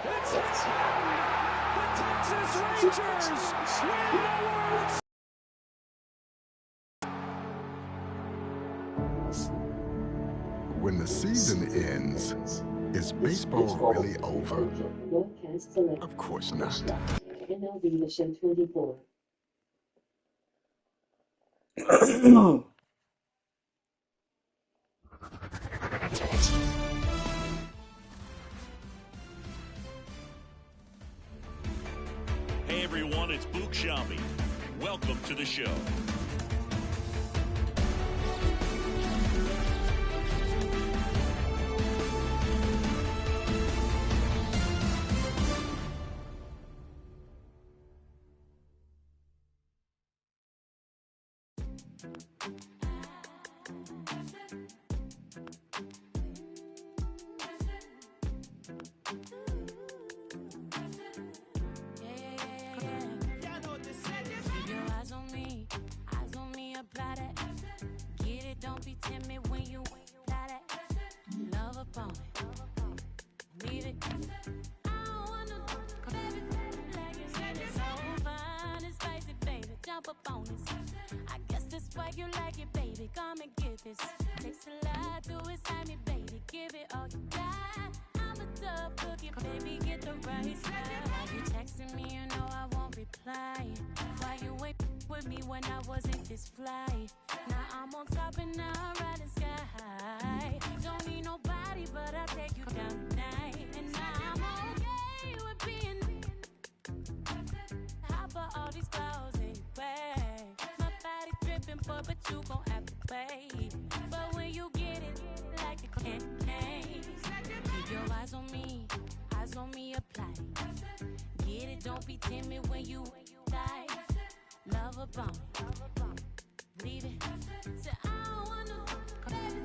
It's happened! The Texas Rangers win the World Series! When the season ends, is baseball really over? Of course not. Mlb24. Hey everyone, it's Mlb24. Welcome to the show. Don't be timid when you apply that. Love upon it. Leave it. I don't wanna baby like you said it's so fine and spicy, baby. Jump up on this. I guess that's why you like it, baby. Come and get this. Takes a lot to excite me, baby. Give it all you got. I'm a tough cookie, baby. Get the right side. Why you texting me? You know I won't reply. Why you ain't with me when I wasn't this fly? Now I'm on top and now I'm riding sky. Don't need nobody, but I'll take you down tonight. And now I'm okay with being hot for all these clothes anyway. My body dripping, but you gon' have to pay. But when you get it, like a candy, keep your eyes on me, apply. Get it, don't be timid when you die. Love a bomb. Leave it. Say I don't wanna, baby,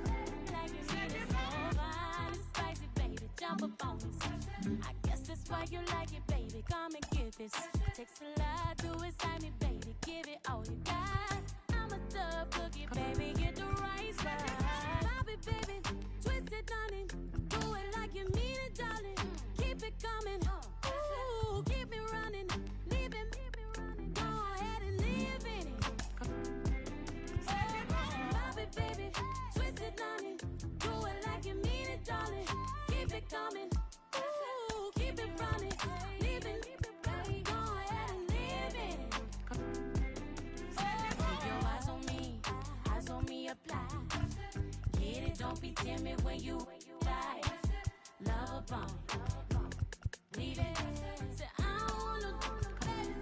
like you need it so fine and spicy, baby. Jump up on this. I guess that's why you like it, baby. Come and get this. Takes a lot to excite me, baby. Give it all you got. I'm a tough cookie, baby. Get the right side. Pop it, baby. Twist it, darling. Do it like you mean it, darling. Keep it coming. Ooh, keep me running. Leave it. Go ahead and live in it. Baby, twist it, darling. Do it like you mean it, darling. Keep it coming. Ooh, keep it running. Leave it. Go ahead and live it. Keep your eyes on me, apply. Get it, don't be timid when you die. Love a bomb. Leave it. Say I don't wanna, baby,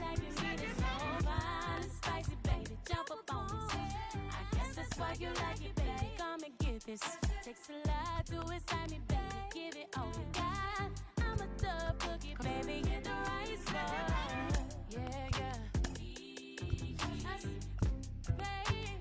like you need it so fine and spicy, baby. Jump up on this. That's why you like it, baby. Come and get this. Takes a lot to excite me, baby. Give it all you got. I'm a tough cookie, baby. Get the right spot. Yeah, yeah. Baby.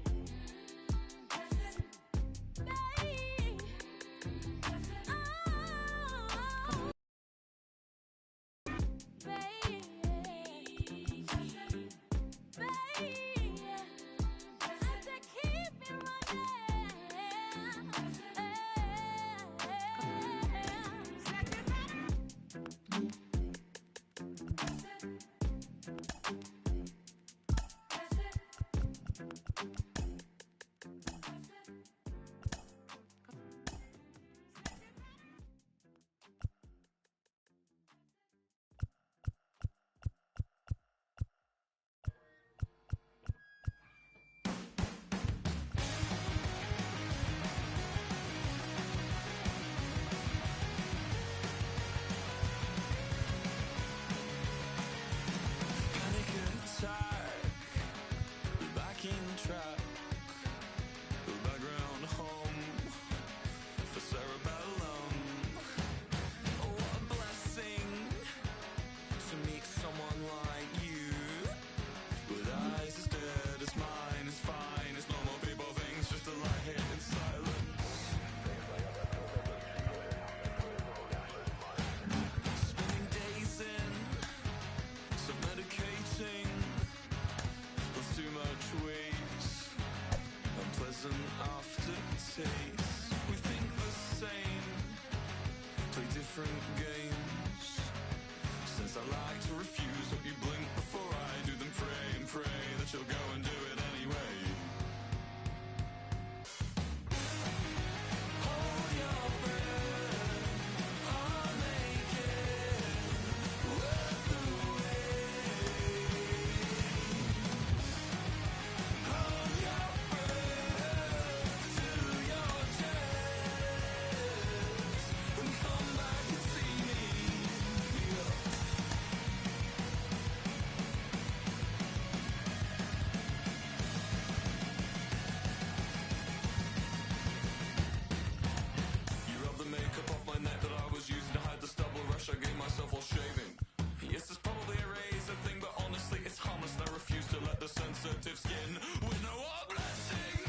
sensitive skin with no blessing.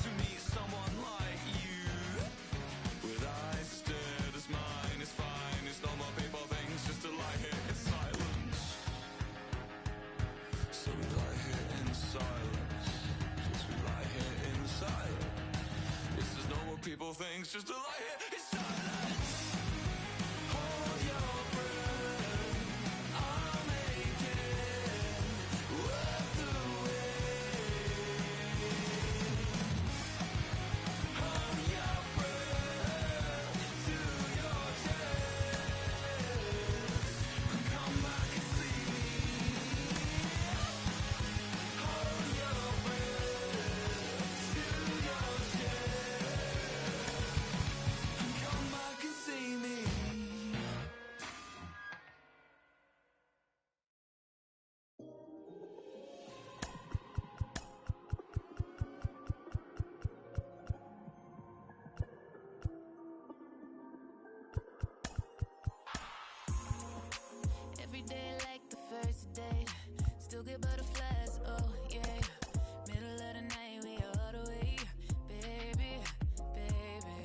To meet someone like you, with eyes stared as mine is fine. It's no more people things, just to lie here in silence. So we lie here in silence. Just we lie here in silence. It's just no more people things, just to lie here in silence. Hold your breath, I'll make it worth the wait. Hold your breath to your chest. Come back and see me. Hold your breath to your chest. Come back and see me. Every day like the first date. Still get butterflies, oh yeah. Middle of the night, we all the way. Baby, baby.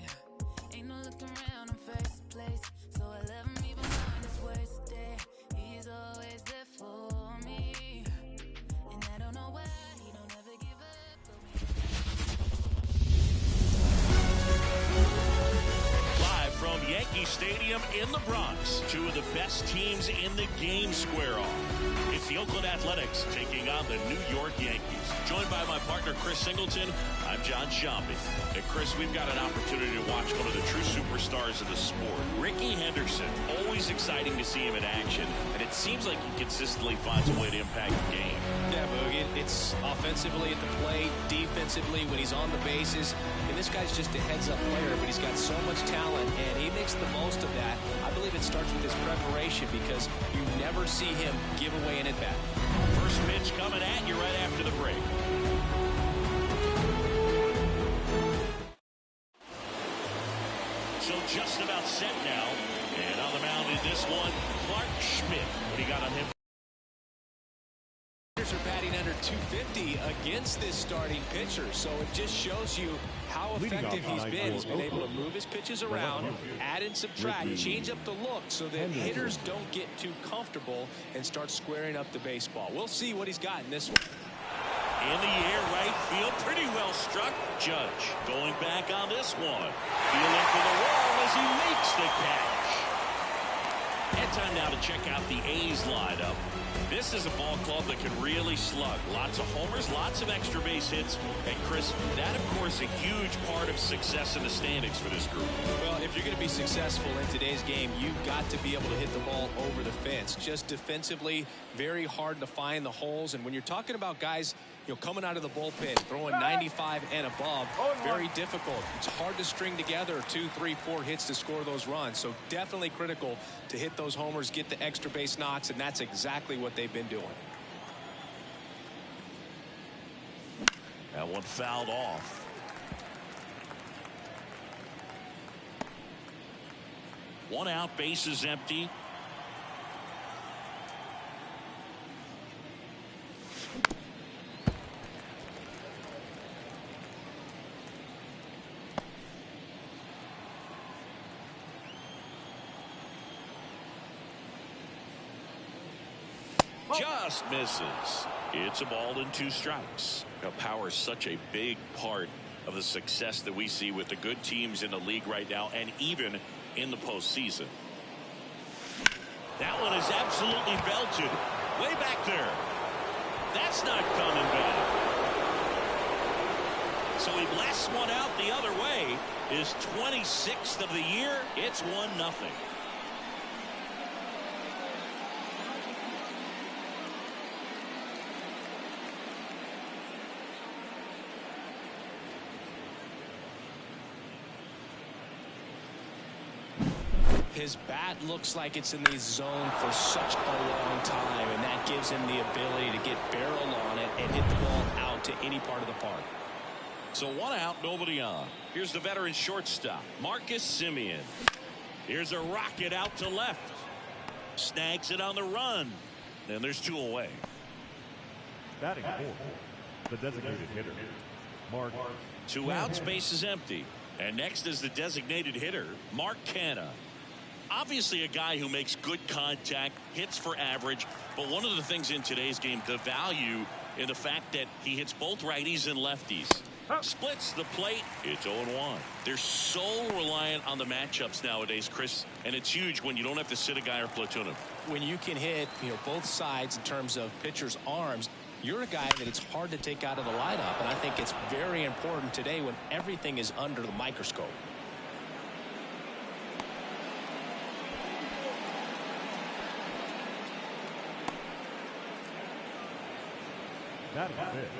Ain't no looking around in first place. So I love him even on his worst day. He's always there for me. And I don't know why he don't ever give up. Live from Yankee Stadium in the Bronx, two of the best teams in the game square off. It's the Oakland Athletics taking on the New York Yankees. Joined by my partner, Chris Singleton, I'm John Sciambi. And Chris, we've got an opportunity to watch one of the true superstars of the sport, Rickey Henderson. Always exciting to see him in action, and it seems like he consistently finds a way to impact the game. Yeah, Boogie, it's offensively at the plate, defensively when he's on the bases. And this guy's just a heads-up player, but he's got so much talent, and he makes the most of that. I believe it starts with his preparation because you never see him give away an at-bat. First pitch coming at you right after the break. So just about set now. And on the mound in this one, Clark Schmidt. What do you got on him? Hitters are batting under 250 against this starting pitcher, so it just shows you how effective he's been. He's been able to move his pitches around, add and subtract, change up the look so that hitters don't get too comfortable and start squaring up the baseball. We'll see what he's got in this one. In the air, right field, pretty well struck. Judge going back on this one. Feeling for the wall as he makes the catch. And time now to check out the A's lineup. This is a ball club that can really slug. Lots of homers, lots of extra base hits. And Chris, that of course a huge part of success in the standings for this group. Well, if you're going to be successful in today's game, you've got to be able to hit the ball over the fence. Just defensively, very hard to find the holes. And when you're talking about guys, coming out of the bullpen, throwing 95 and above, very difficult. It's hard to string together 2, 3, 4 hits to score those runs. So definitely critical to hit those homers, get the extra base knocks, and that's exactly what they've been doing. That one fouled off. One out, base is empty. Just misses. It's a ball and 2 strikes. Now, power is such a big part of the success that we see with the good teams in the league right now and even in the postseason. That one is absolutely belted. Way back there. That's not coming back. So he blasts one out the other way. His 26th of the year. It's 1-0. His bat looks like it's in the zone for such a long time, and that gives him the ability to get barrel on it and hit the ball out to any part of the park. So 1 out, nobody on. Here's the veteran shortstop, Marcus Semien. Here's a rocket out to left. Snags it on the run. And there's 2 away. Batting fourth, the designated hitter, Mark. 2 outs, base is empty. And next is the designated hitter, Mark Canha. Obviously a guy who makes good contact, hits for average, but one of the things in today's game, the value in the fact that he hits both righties and lefties. Splits the plate. It's 0-1. They're so reliant on the matchups nowadays, Chris, and it's huge when you don't have to sit a guy or platoon him. When you can hit, both sides in terms of pitchers' arms, you're a guy that it's hard to take out of the lineup, and I think it's very important today when everything is under the microscope. Batting fifth,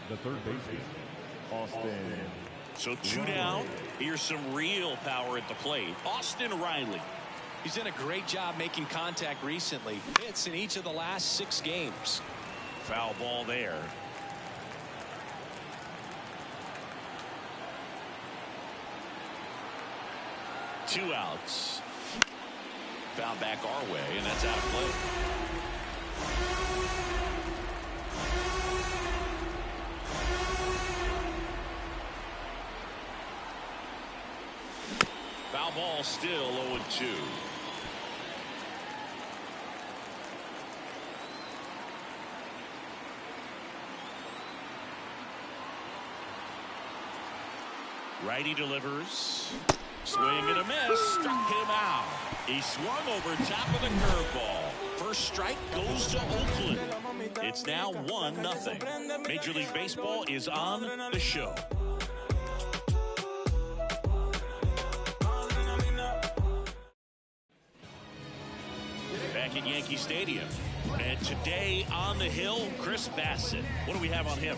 the third baseman, Austin. So 2 down. Here's some real power at the plate. Austin Riley. He's done a great job making contact recently. Hits in each of the last 6 games. Foul ball there. Two outs. Foul back our way, and that's out of play. Foul ball still 0-2. Righty delivers. Swing and a miss. Struck him out. He swung over top of the curveball. First strike goes to Oakland. It's now 1-0. Major League Baseball is on the show. Back at Yankee Stadium. And today on the hill, Chris Bassett. What do we have on him?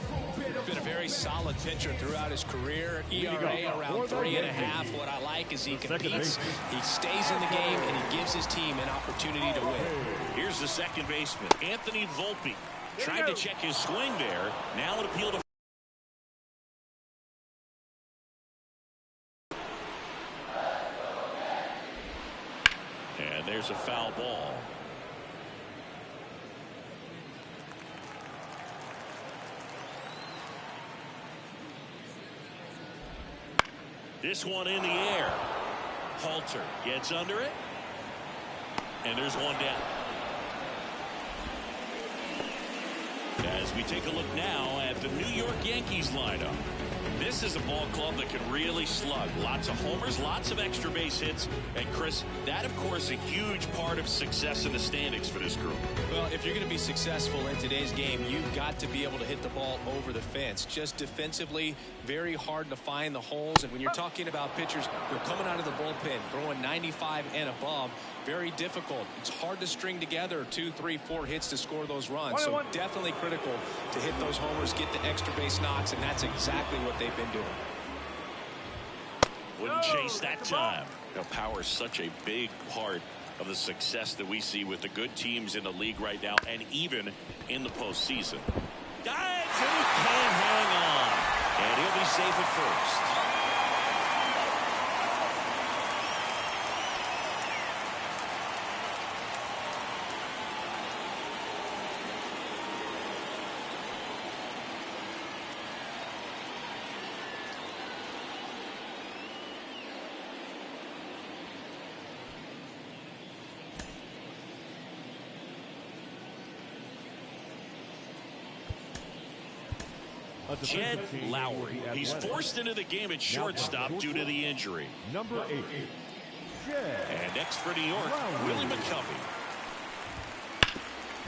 Been a very solid pitcher throughout his career. ERA around 3.5. What I like is he competes, he stays in the game, and he gives his team an opportunity to win. Here's the second baseman, Anthony Volpe. Tried to check his swing there. Now an appeal to... And there's a foul ball. This one in the air. Halter gets under it. And there's one down. As we take a look now at the New York Yankees lineup. This is a ball club that can really slug. Lots of homers, lots of extra base hits. And Chris, that of course a huge part of success in the standings for this group. Well, if you're going to be successful in today's game, you've got to be able to hit the ball over the fence. Just defensively, very hard to find the holes. And when you're talking about pitchers who are coming out of the bullpen, throwing 95 and above, very difficult. It's hard to string together 2, 3, 4 hits to score those runs. So definitely critical to hit those homers, get the extra base knocks, and that's exactly what they've been doing. Wouldn't chase that time. Power is such a big part of the success that we see with the good teams in the league right now, and even in the postseason. Dives, and he can't hang on. And he'll be safe at first. Jed Lowry. He's forced into the game at shortstop due to the injury. Number 8. And next for New York, Willie McCovey.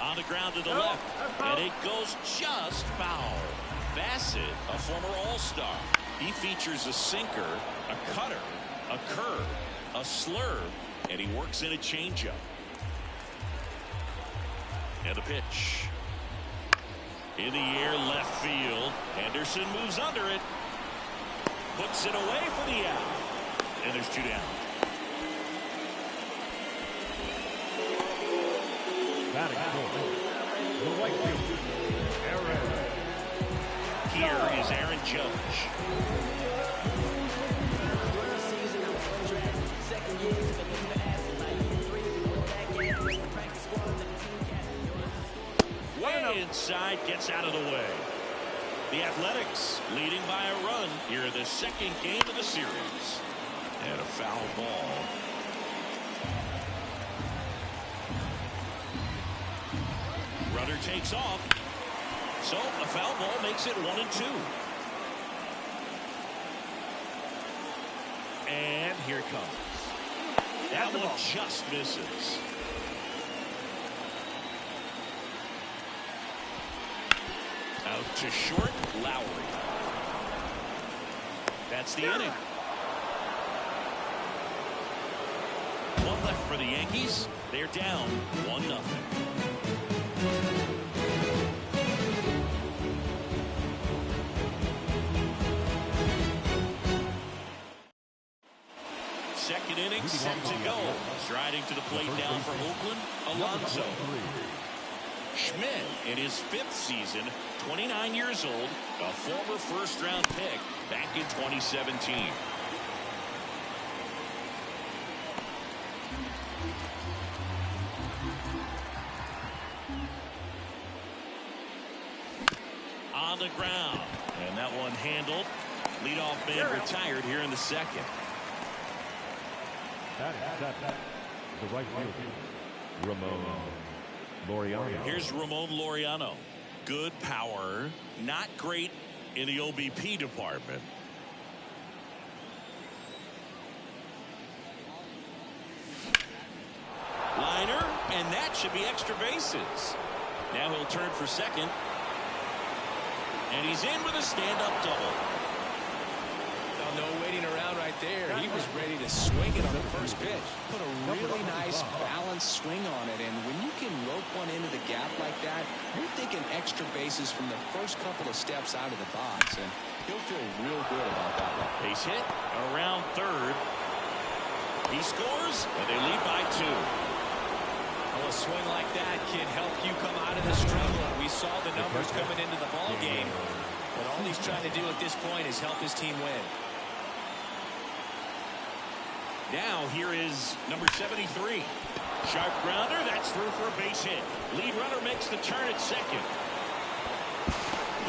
On the ground to the left. And it goes just foul. Bassett, a former All-Star. He features a sinker, a cutter, a curve, a slurve, and he works in a changeup. And the pitch. In the air, left field. Henderson moves under it. Puts it away for the out. And there's 2 down. Batting fourth, the right fielder, Aaron. Here is Aaron Judge. Way inside. side, gets out of the way. The Athletics leading by a run here in the second game of the series. And a foul ball. Runner takes off. So a foul ball makes it 1-2. And here it comes. That one just misses. Out to short, Lowry. That's the inning. One left for the Yankees. They're down 1-0. Second inning set to go. Striding to the plate down for Oakland, Alonso. Schmidt in his 5th season, 29 years old, a former first-round pick back in 2017. On the ground, and that one handled. Leadoff man retired here in the second. The right fielder, Ramon Laureano. Here's Ramon Laureano. Good power, not great in the OBP department. Liner, and that should be extra bases. Now he'll turn for second. And he's in with a stand-up double. No waiting around right there. He was ready to swing it on the first pitch. Put a really nice balanced swing on it. And when you can rope one into the gap like that, you're thinking extra bases from the first couple of steps out of the box. And he'll feel real good about that one. Base hit around third. He scores, and they lead by 2. Well, a swing like that can help you come out of the struggle. We saw the numbers coming into the ball game. But all he's trying to do at this point is help his team win. Now here is number 73. Sharp grounder, that's through for a base hit. Lead runner makes the turn at second.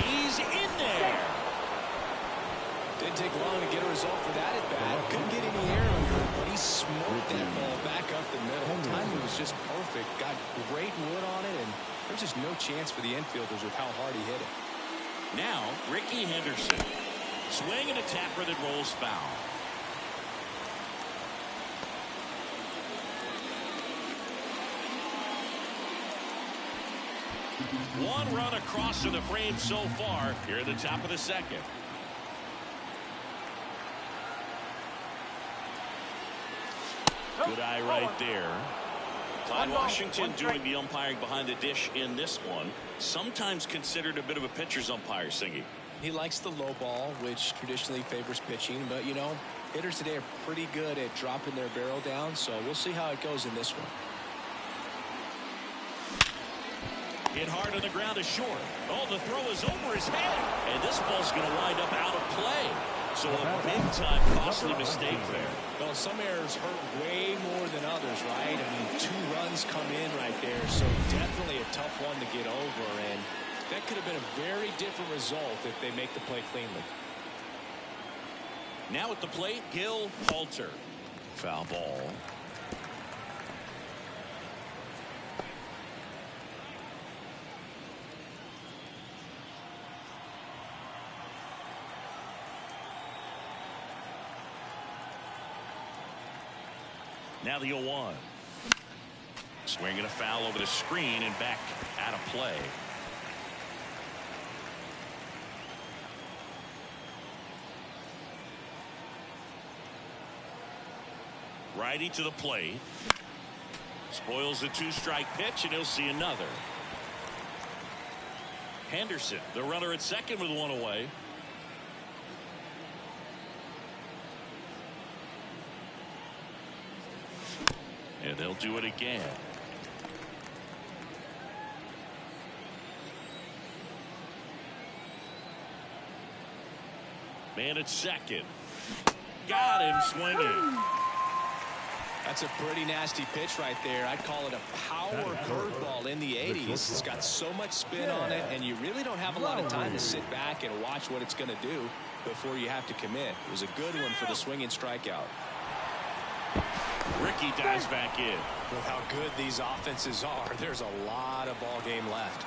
He's in there. Didn't take long to get a result for that at bat. Couldn't get any air under it, but he smoked that ball back up the middle. Timing was just perfect. Got great wood on it, and there's just no chance for the infielders with how hard he hit it. Now Ricky Henderson. Swing and a tapper that rolls foul. One run across to the frame so far here at the top of the second. Good eye right there. Clyde Washington doing the umpiring behind the dish in this one. Sometimes considered a bit of a pitcher's umpire, Singy. He likes the low ball, which traditionally favors pitching. But, you know, hitters today are pretty good at dropping their barrel down. So we'll see how it goes in this one. Hit hard on the ground is short. Oh, the throw is over his head. And this ball's going to wind up out of play. So a big-time costly mistake there. Well, some errors hurt way more than others, right? I mean, 2 runs come in right there. So definitely a tough one to get over. And that could have been a very different result if they make the play cleanly. Now at the plate, Gil Halter. Foul ball. Now the 0-1. Swinging a foul over the screen and back out of play. Righty to the plate. Spoils the 2-strike pitch, and he'll see another. Henderson, the runner at second with 1 away. And they'll do it again. Man at second. Got him swinging. That's a pretty nasty pitch right there. I'd call it a power curveball in the 80s. It's got so much spin on it, and you really don't have a lot of time to sit back and watch what it's going to do before you have to commit. It was a good one for the swinging strikeout. Ricky dives back in. With how good these offenses are, there's a lot of ball game left.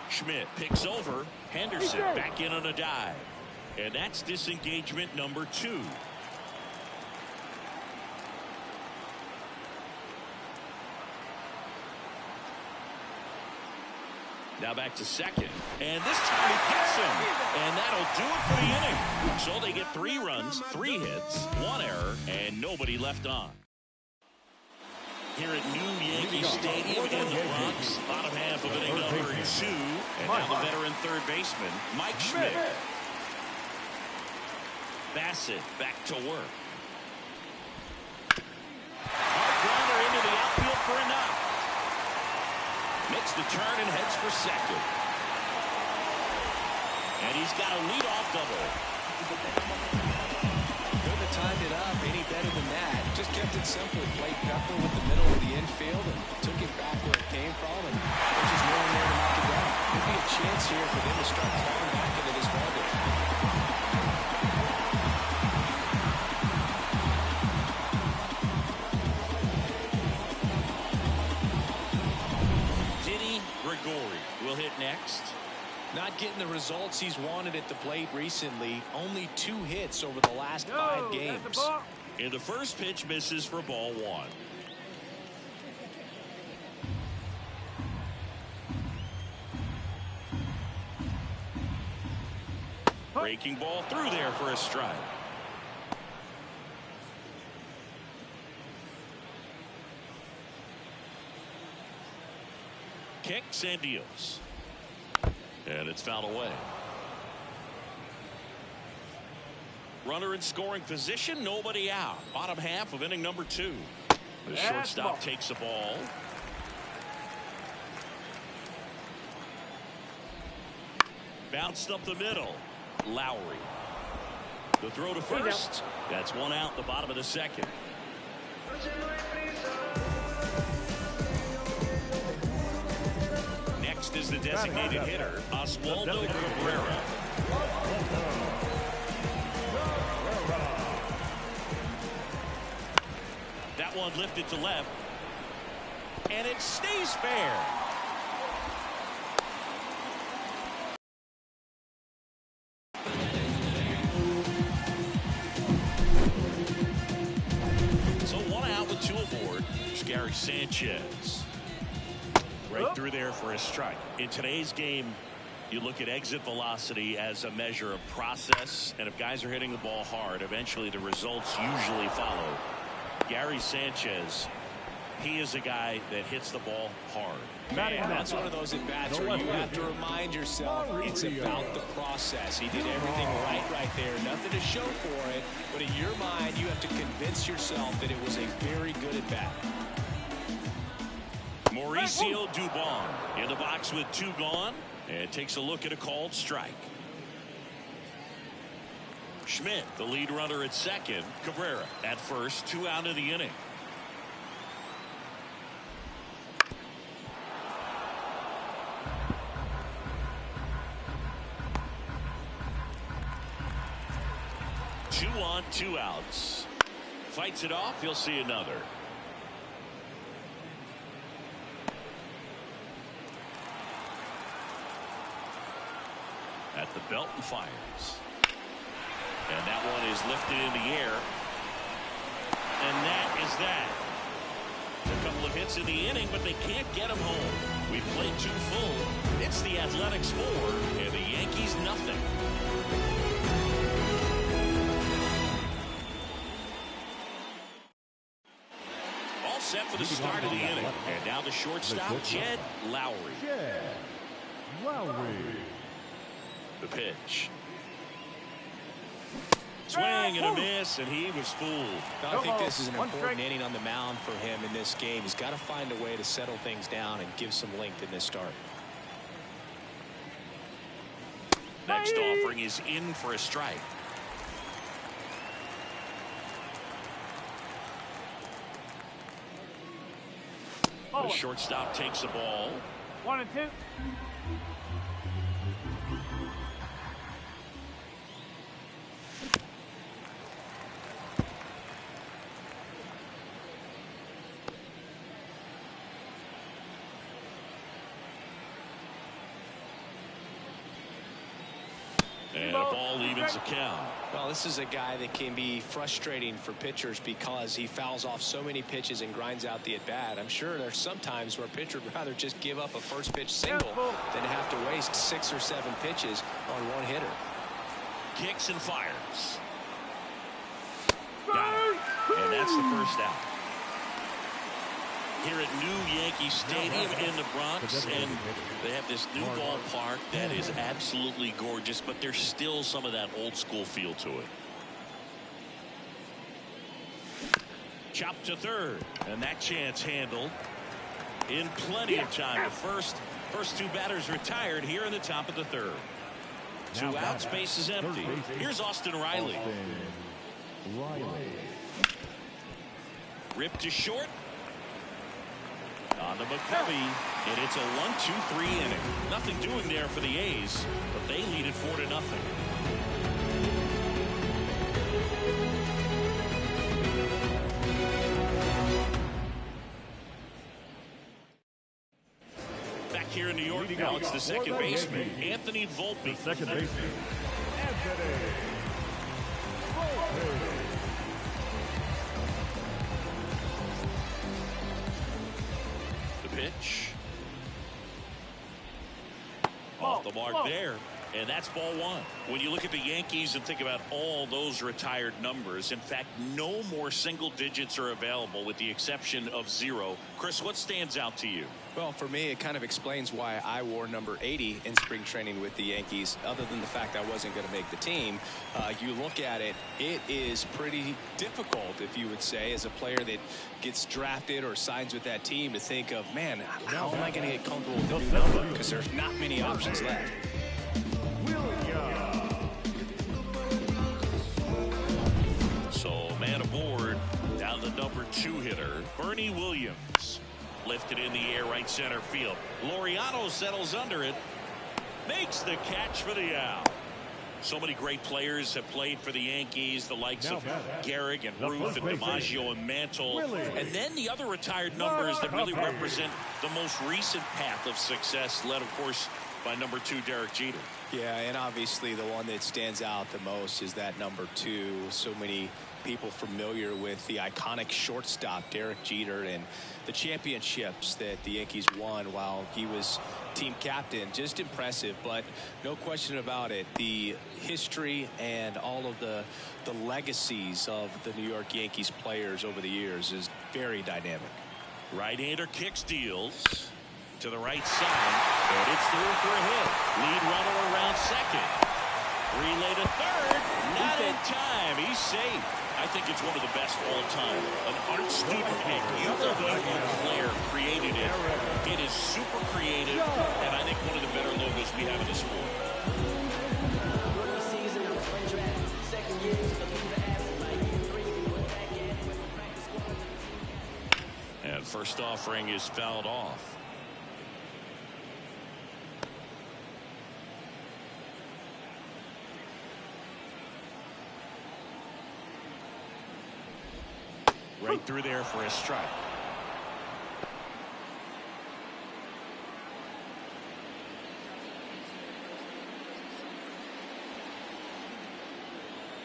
Schmidt picks over. Henderson back in on a dive. And that's disengagement number 2. Now back to second. And this time he gets him. And that'll do it for the inning. So they get 3 runs, 3 hits, 1 error, and nobody left on. Here at New Yankee Stadium in the Bronx, bottom half of inning number 2. And now the veteran third baseman, Mike Schmidt. Bassett back to work. Hard grounder into the outfield for a knock. Makes the turn and heads for second. And he's got a leadoff double. Couldn't have timed it up any better than that. Just kept it simple. Played Pepper with the middle of the infield and took it back where it came from. And there's just no one there to knock it down. Could be a chance here for them to start clawing back into this ballgame. Gregory will hit next. Not getting the results he's wanted at the plate recently. Only 2 hits over the last 5 games. And the first pitch misses for ball 1. Breaking ball through there for a strike. Kicks and deals. And it's fouled away. Runner in scoring position, nobody out. Bottom half of inning number 2. The shortstop takes the ball. Bounced up the middle. Lowry. The throw to first. That's 1 out, the bottom of the second. Next is the designated hitter, Oswaldo Cabrera. That one lifted to left. And it stays fair. So 1 out with 2 aboard. It's Gary Sanchez. Right through there for a strike. In today's game, you look at exit velocity as a measure of process, and if guys are hitting the ball hard, eventually the results usually follow. Gary Sanchez, he is a guy that hits the ball hard. Man, that's one of those at-bats where you have to remind yourself it's about the process. He did everything right there. Nothing to show for it, but in your mind, you have to convince yourself that it was a very good at-bat. Mauricio Dubon in the box with 2 gone and takes a look at a called strike. Schmidt, the lead runner at second. Cabrera at first. 2 out of the inning. Two on, 2 outs. Fights it off. He'll see another. At the belt and fires. And that one is lifted in the air. And that is that. A couple of hits in the inning, but they can't get him home. We played 2 full. It's the Athletics 4 and the Yankees nothing. All set for the start of the inning. And now the shortstop, Jed Lowry. Jed Lowry. The pitch. Swing and a miss, and he was fooled. I think this is an important inning on the mound for him in this game. He's got to find a way to settle things down and give some length in this start. Next offering is in for a strike. The shortstop takes the ball. 1 and 2. And a ball evens the count. Well, this is a guy that can be frustrating for pitchers because he fouls off so many pitches and grinds out the at-bat. I'm sure there's some times where a pitcher would rather just give up a first pitch single than have to waste 6 or 7 pitches on one hitter. Kicks and fires. Got it. And that's the first out. Here at New Yankee Stadium in the Bronx, and they have this new ballpark that is absolutely gorgeous, but there's still some of that old school feel to it. Chop to third, and that chance handled in plenty of time. The first 2 batters retired here in the top of the third. 2 outs, base is empty. Here's Austin Riley. Ripped to short. On to McCovey, and it's a 1-2-3 inning. Nothing doing there for the A's, but they lead it 4-0. Back here in New York now, it's the second baseman, Anthony Volpe. Second baseman, Anthony Volpe. Pitch. Off the mark there. And that's ball 1. When you look at the Yankees and think about all those retired numbers, in fact, no more single digits are available with the exception of 0. Chris, what stands out to you? Well, for me, it kind of explains why I wore number 80 in spring training with the Yankees. Other than the fact I wasn't going to make the team, you look at it, it is pretty difficult, if you would say, as a player that gets drafted or signs with that team to think of, man, how am I going to get comfortable with the new number? Because there's not many options left. So, man aboard, down the number 2 hitter, Bernie Williams. Lifted in the air, right center field. Laureano settles under it. Makes the catch for the out. So many great players have played for the Yankees, the likes of Gehrig and Ruth and DiMaggio and Mantle. And then the other retired numbers that really represent the most recent path of success, led, of course, by number 2, Derek Jeter. Yeah, and obviously the one that stands out the most is that number 2. So many people familiar with the iconic shortstop, Derek Jeter, and the championships that the Yankees won while he was team captain. Just impressive, but no question about it. The history and all of the legacies of the New York Yankees players over the years is very dynamic. Right-hander kicks, deals to the right side, and it's through for a hit. Lead runner around second. Relay to third, not in time. He's safe. I think it's one of the best all time. An art student pick. You love a player created it. It is super creative, and I think one of the better logos we have in the sport. And first offering is fouled off. Right through there for a strike.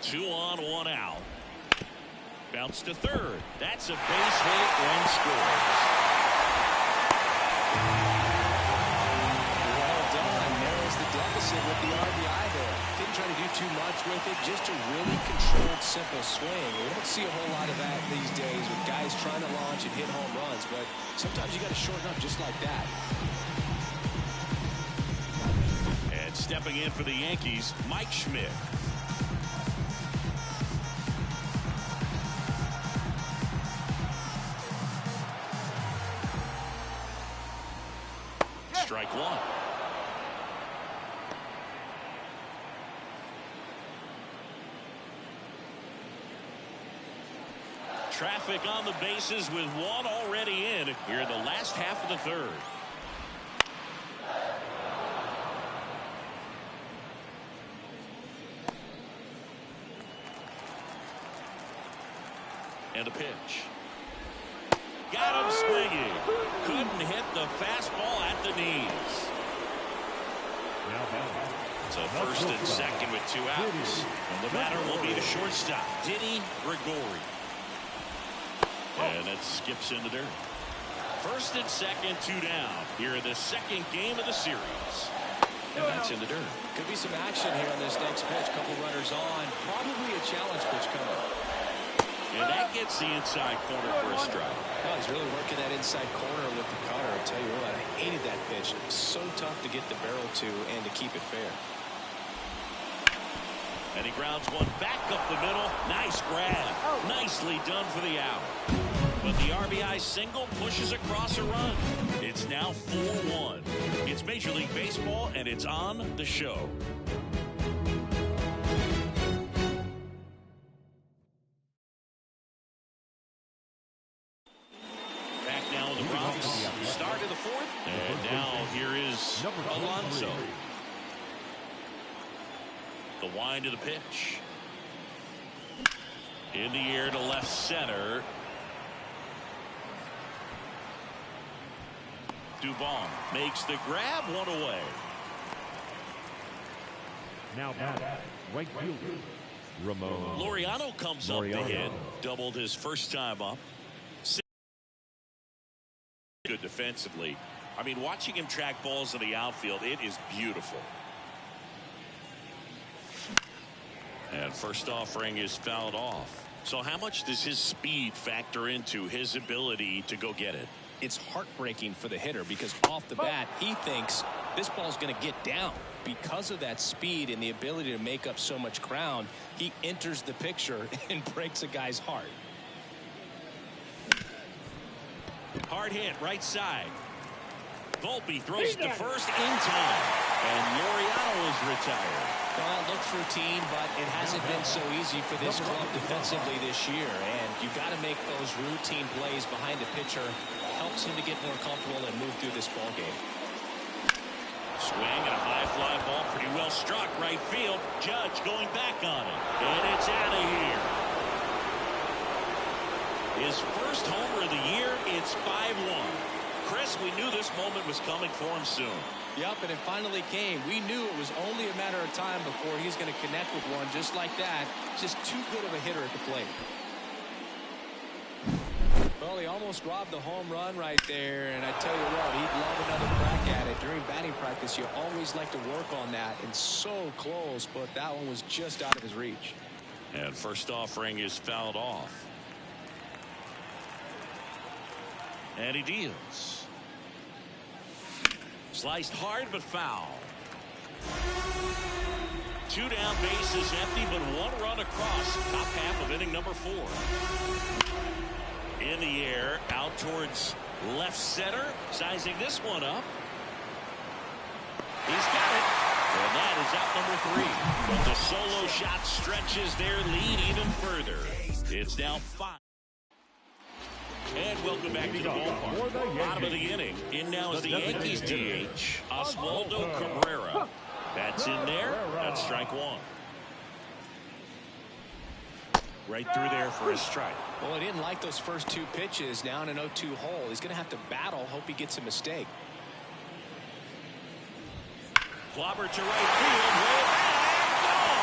Two on, 1 out. Bounce to third. That's a base hit. One scores. Well done. Narrows the deficit with the RBI there. Didn't try to do too much with it. Just a really controlled, simple swing. We don't see a whole lot of that these days with guys trying to launch and hit home runs. But sometimes you got to shorten up just like that. And stepping in for the Yankees, Mike Schmidt. Strike 1. Traffic on the bases with one already in here in the last half of the third. And a pitch. Got him swinging. Couldn't hit the fastball at the knees. So first and second with 2 outs. And the batter will be the shortstop, Diddy Gregori. And it skips in the dirt. First and second, 2 down. Here in the second game of the series. And that's in the dirt. Could be some action here on this next pitch. Couple runners on. Probably a challenge pitch coming. And that gets the inside corner for a strike. Oh, he's really working that inside corner with the cutter. I'll tell you what, I hated that pitch. So tough to get the barrel to and to keep it fair. And he grounds one back up the middle. Nice grab. Nicely done for the out. But the RBI single pushes across a run. It's now 4-1. It's Major League Baseball, and it's on the show. Back now in the Bronx. Start of the fourth. And now here is Alonso. The wind of the pitch. In the air to left center. Dubon makes the grab, one away. Now back, right fielder, Ramon. Laureano comes up to hit. Doubled his first time up. Good defensively. I mean, watching him track balls in the outfield, it is beautiful. And first offering is fouled off. So how much does his speed factor into his ability to go get it? It's heartbreaking for the hitter because off the bat he thinks this ball's going to get down. Because of that speed and the ability to make up so much ground, he enters the picture and breaks a guy's heart. Hard hit right side. Volpe throws it to first in time. And Laureano is retired. Well, it looks routine, but it hasn't been so easy for this club defensively this year. And you've got to make those routine plays behind the pitcher. Helps him to get more comfortable and move through this ball game. Swing and a high fly ball, pretty well struck right field. Judge going back on it, and it's out of here. His first homer of the year. It's 5-1. Chris, we knew this moment was coming for him soon. Yep, and it finally came. We knew it was only a matter of time before he's going to connect with one just like that. Just too good of a hitter at the plate. Well, he almost robbed the home run right there, and I tell you what, he'd love another crack at it. During batting practice, you always like to work on that, and so close, but that one was just out of his reach. And first offering is fouled off. And he deals. Sliced hard, but foul. 2 down, bases empty, but 1 run across. Top half of inning number 4. In the air, out towards left center. Sizing this one up. He's got it. And that is out number 3. But the solo shot stretches their lead even further. It's now 5. And welcome back to the ballpark. Bottom of the inning. In now is the Yankees DH, Oswaldo Cabrera. That's in there. That's strike 1. Right through there for a strike. Well, he didn't like those first 2 pitches. Now in an 0-2 hole. He's going to have to battle. Hope he gets a mistake. Clobber to right field. Way back. Gone.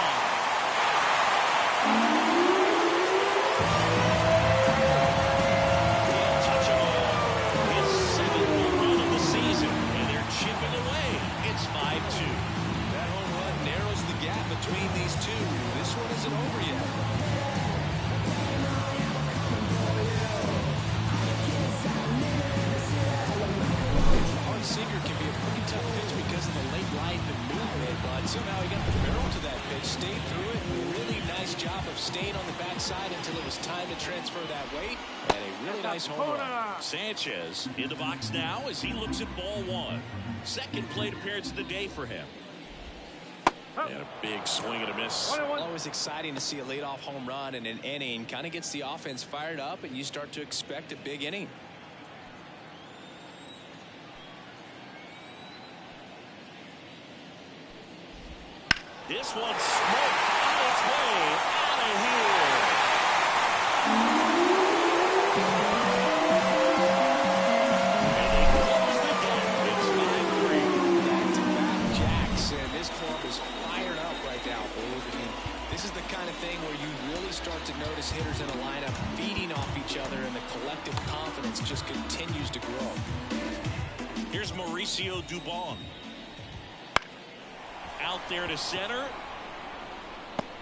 Between these two, this one isn't over yet. Hard sinker can be a pretty tough pitch because of the late life and movement, but somehow he got the barrel to that pitch, stayed through it. Really nice job of staying on the backside until it was time to transfer that weight, and a really nice home run. Sanchez in the box now as he looks at ball 1. Second plate appearance of the day for him. And a big swing and a miss. Always exciting to see a leadoff home run in an inning. Kind of gets the offense fired up, and you start to expect a big inning. This one's smoked on its way out of here. And they close the gap. It's 5-3. Back-to-back jacks, and this club is fired up right now, Boob. I mean, this is the kind of thing where you really start to notice hitters in a lineup feeding off each other, and the collective confidence just continues to grow. Here's Mauricio Dubon. Out there to center.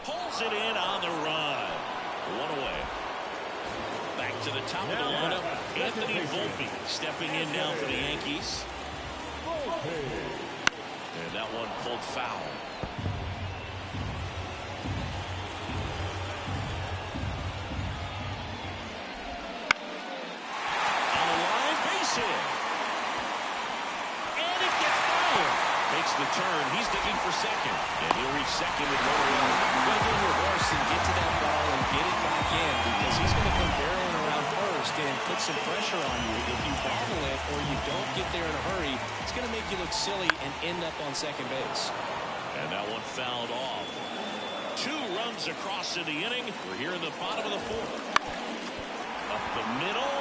Pulls it in on the run. One away. Back to the top of the lineup. Anthony Volpe stepping in now for the Yankees. And that one pulled foul. On the line, base hit. And it gets fired. Makes the turn. He's digging for second. And he'll reach second with no run. Well, in reverse and get to that ball and get it back in, because he's going to come barreling around first and put some pressure on you. If you bobble it or you don't get there in a hurry, it's going to make you look silly and end up on second base. And that one fouled off. 2 runs across in the inning. We're here in the bottom of the 4th. Up the middle,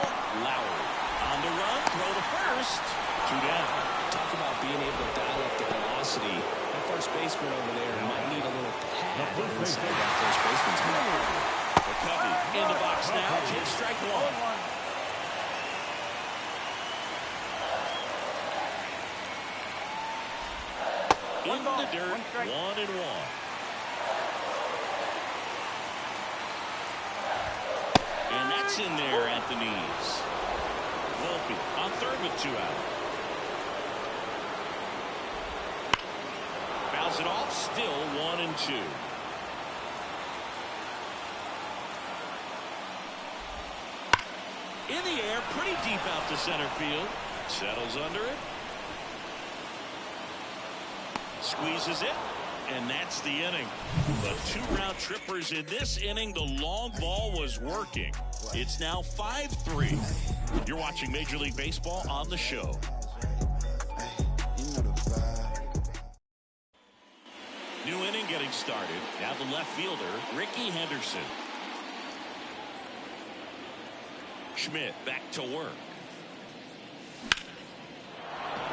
Lowry. On the run, throw to first. 2 down. Talk about being able to dial up the velocity. That first baseman over there might need a little pad inside that first baseman's head. McCovey in the box now. 10 strike 1. In the dirt, 1-1. And that's in there at the knees. Volpe on third with 2 out. Fouls it off, still 1-2. In the air, pretty deep out to center field. Settles under it. Squeezes it. And that's the inning. The 2 round trippers in this inning. The long ball was working. It's now 5-3. You're watching Major League Baseball on the show. New inning getting started. Now the left fielder, Ricky Henderson. Schmidt back to work.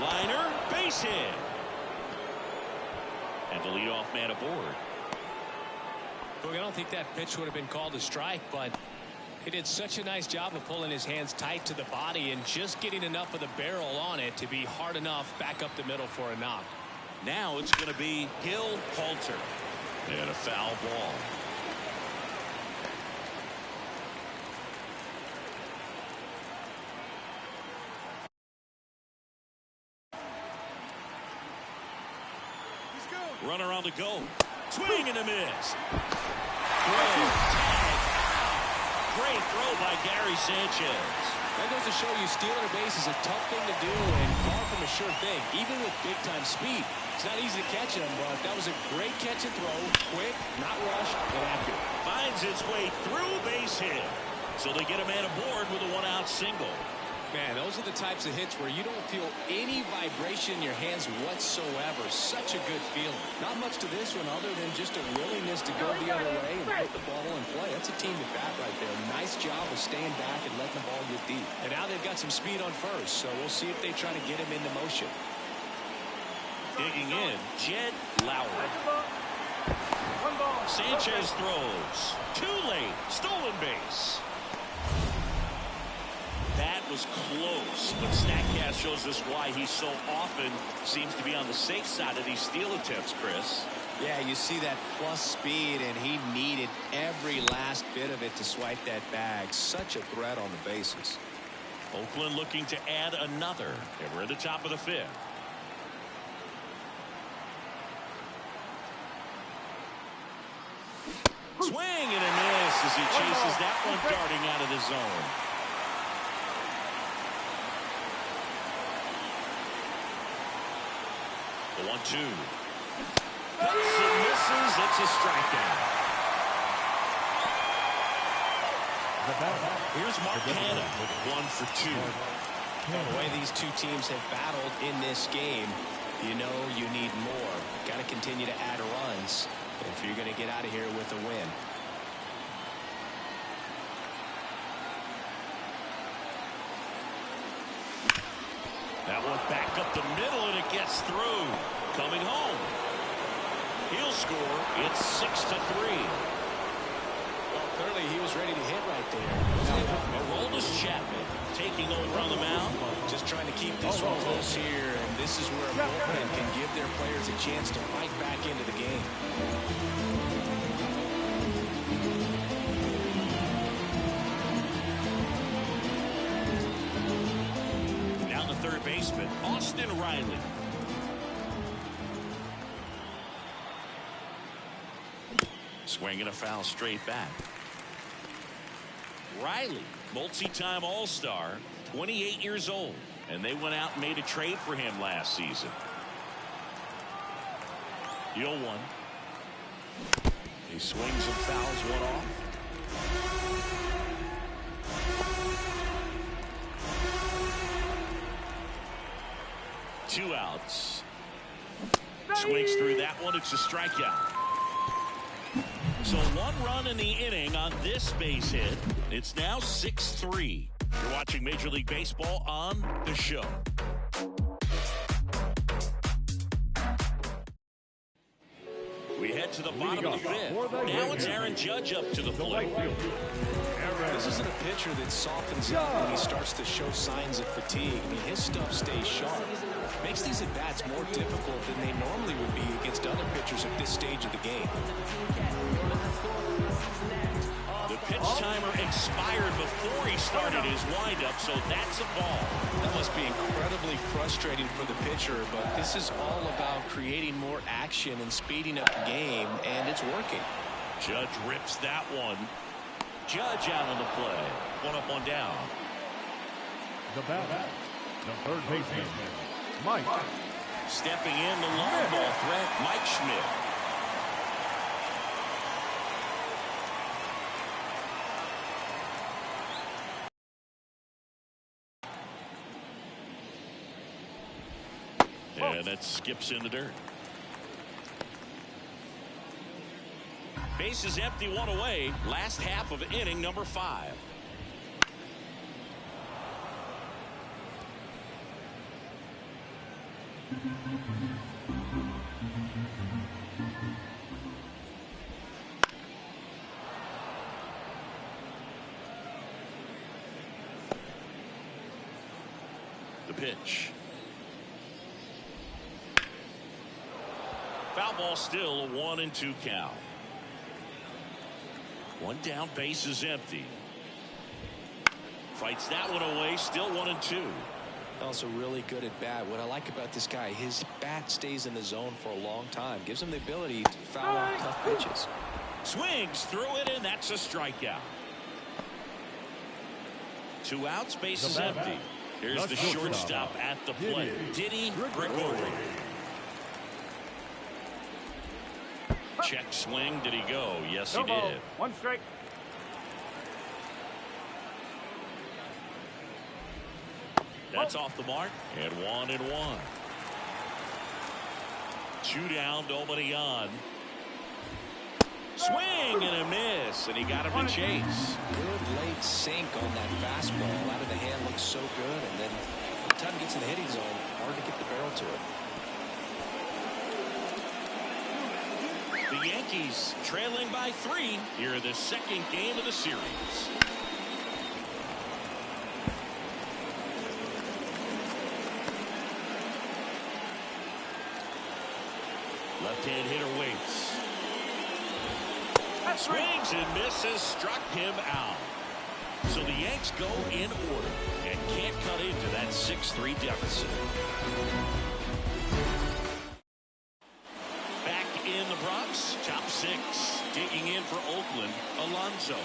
Liner, base hit. And the leadoff man aboard. Look, I don't think that pitch would have been called a strike, but he did such a nice job of pulling his hands tight to the body and just getting enough of the barrel on it to be hard enough back up the middle for a knock. Now it's going to be Hill Halter. And a foul ball. Runner on the go. Swing and a miss. Throw. Tag. Great throw by Gary Sanchez. That goes to show you stealing a base is a tough thing to do and far from a sure thing. Even with big-time speed, it's not easy to catch him, but that was a great catch and throw. Quick, not rushed, and accurate. Finds its way through base hit. So they get a man aboard with a 1-out single. Man, those are the types of hits where you don't feel any vibration in your hands whatsoever. Such a good feeling. Not much to this one other than just a willingness to go the other way and put the ball in play. That's a team at bat right there. Nice job of staying back and letting the ball get deep. And now they've got some speed on first, so we'll see if they try to get him into motion. Digging in, Jed Lowry. Sanchez throws. Too late. Stolen base. That was close, but StatCast shows us why he so often seems to be on the safe side of these steal attempts, Chris. Yeah, you see that plus speed, and he needed every last bit of it to swipe that bag. Such a threat on the bases. Oakland looking to add another, and we're at the top of the 5th. Swing and a miss as he chases that one darting out of the zone. The 1-2. Cuts and misses. It's a strikeout. Here's Marcana, 1 for 2. The way these two teams have battled in this game, you know you need more. Got to continue to add runs if you're going to get out of here with a win. That one back up the middle, and it gets through. Coming home. He'll score. It's 6-3. Well, clearly he was ready to hit right there. Aroldis Chapman taking over on the mound. Just trying to keep this one close here, and this is where a bullpen can give their players a chance to fight back into the game. Now the third baseman, Austin Riley. Swinging a foul straight back. Riley, multi-time All-Star, 28 years old, and they went out and made a trade for him last season. The 0-1. He swings and fouls one off. Two outs. Swings through that one. It's a strikeout. So 1 run in the inning on this base hit. It's now 6-3. You're watching Major League Baseball on The Show. We head to the bottom of the fifth. Now it's Aaron Judge up to the plate. This isn't a pitcher that softens up when he starts to show signs of fatigue. I mean, his stuff stays sharp. Makes these at-bats more difficult than they normally would be against other pitchers at this stage of the game. The pitch timer expired before he started his windup, so that's a ball. That must be incredibly frustrating for the pitcher, but this is all about creating more action and speeding up the game, and it's working. Judge rips that one. Judge out on the play. 1 up, 1 down. The batter, the third baseman, Mike. Stepping in, the long ball threat, Mike Schmidt. And that skips in the dirt. Base is empty, 1 away. Last half of inning number 5. The pitch. Foul ball, still a 1-2 count. 1 down, base is empty. Fights that one away, still 1-2. Also really good at bat. What I like about this guy, his bat stays in the zone for a long time. Gives him the ability to foul out tough pitches. Swings through it, and that's a strikeout. 2 outs, base is empty. Here's the shortstop at the plate, Diddy Gregory. Check swing. Did he go? Yes, he did. 1 strike. That's off the mark. And 1-1. 2 down, nobody on. Swing and a miss, and he got him to chase. Good late sink on that fastball. Out of the hand looks so good, and then by the time it gets in the hitting zone, hard to get the barrel to it. The Yankees trailing by 3 here in the second game of the series. Left-hand hitter waits. Swings and misses, struck him out. So the Yanks go in order and can't cut into that 6-3 deficit. Back in the Bronx, top 6, digging in for Oakland, Alonso.